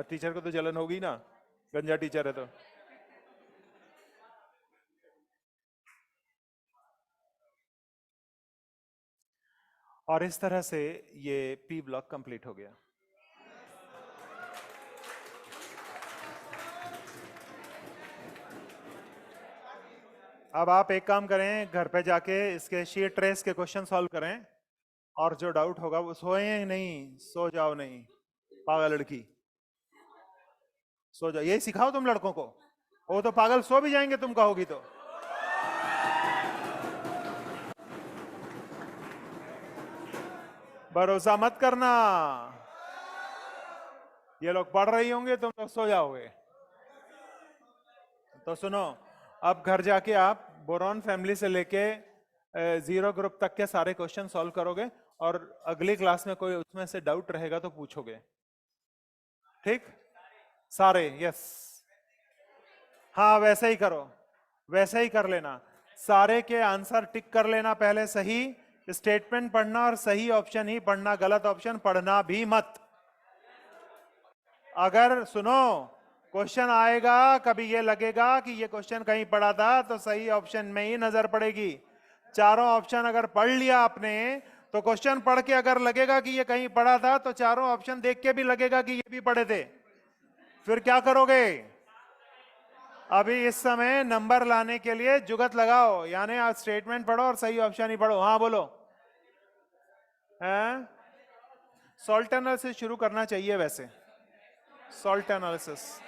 टीचर को तो जलन होगी ना, गंजा टीचर है तो। और इस तरह से ये P ब्लॉक कंप्लीट हो गया। अब आप एक काम करें, घर पे जाके इसके शीट ट्रेस के क्वेश्चन सॉल्व करें, और जो डाउट होगा वो सोए नहीं, सो जाओ नहीं, पागल लड़की, सो जाओ। यही सिखाओ तुम लड़कों को, वो तो पागल सो भी जाएंगे तुम कहोगी तो। भरोसा मत करना, ये लोग पढ़ रही होंगे, तुम लोग सो जाओगे। तो सुनो, अब घर जाके आप बोरॉन फैमिली से लेके जीरो ग्रुप तक के सारे क्वेश्चन सॉल्व करोगे, और अगली क्लास में कोई उसमें से डाउट रहेगा तो पूछोगे, ठीक? सारे, यस, हाँ वैसे ही करो, वैसे ही कर लेना। सारे के आंसर टिक कर लेना पहले, सही स्टेटमेंट पढ़ना और सही ऑप्शन ही पढ़ना, गलत ऑप्शन पढ़ना भी मत। अगर सुनो, क्वेश्चन आएगा कभी ये लगेगा कि ये क्वेश्चन कहीं पढ़ा था, तो सही ऑप्शन में ही नजर पड़ेगी। चारों ऑप्शन अगर पढ़ लिया आपने, तो क्वेश्चन पढ़ के अगर लगेगा कि ये कहीं पढ़ा था, तो चारों ऑप्शन देख के भी लगेगा कि ये भी पढ़े थे। फिर क्या करोगे? अभी इस समय नंबर लाने के लिए जुगत लगाओ, यानी आज स्टेटमेंट पढ़ो और सही ऑप्शन ही पढ़ो। हाँ बोलो, हैं? सॉल्ट एनालिसिस शुरू करना चाहिए वैसे, सॉल्ट एनालिसिस।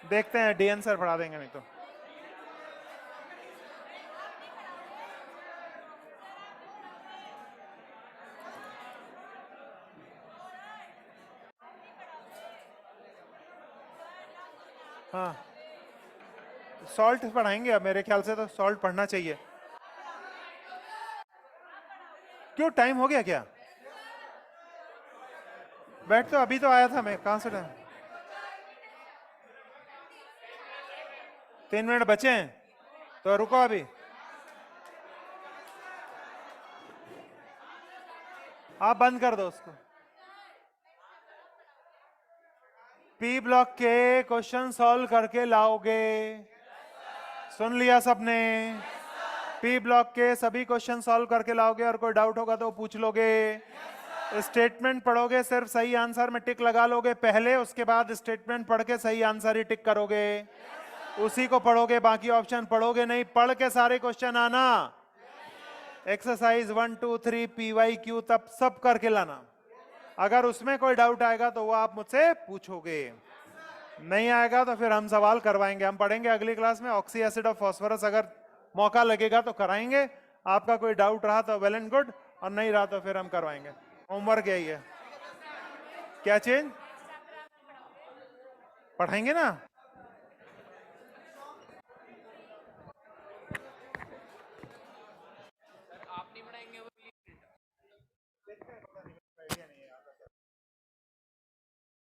देखते हैं, डीएन सर पढ़ा देंगे नहीं तो। हाँ, सॉल्ट पढ़ाएंगे अब, मेरे ख्याल से तो सॉल्ट पढ़ना चाहिए। क्यों, टाइम हो गया क्या? बैठ, तो अभी तो आया था मैं, कहां से टाइम? 3 मिनट बचे हैं तो रुको अभी। आप बंद कर दो उसको। पी ब्लॉक के क्वेश्चन सॉल्व करके लाओगे? सुन लिया सबने? पी ब्लॉक के सभी क्वेश्चन सॉल्व करके लाओगे, और कोई डाउट होगा तो पूछ लोगे। स्टेटमेंट पढ़ोगे, सिर्फ सही आंसर में टिक लगा लोगे पहले, उसके बाद स्टेटमेंट पढ़ के सही आंसर ही टिक करोगे, उसी को पढ़ोगे, बाकी ऑप्शन पढ़ोगे नहीं। पढ़ के सारे क्वेश्चन आना, एक्सरसाइज 1 2 3 PYQ तब सब करके लाना। अगर उसमें कोई डाउट आएगा तो वो आप मुझसे पूछोगे, नहीं आएगा तो फिर हम सवाल करवाएंगे। हम पढ़ेंगे अगली क्लास में ऑक्सी एसिड ऑफ फास्फोरस, अगर मौका लगेगा तो कराएंगे। आपका कोई डाउट रहा तो वेल एंड गुड, और नहीं रहा तो फिर हम करवाएंगे। होमवर्क यही है। क्या चेंज पढ़ाएंगे ना।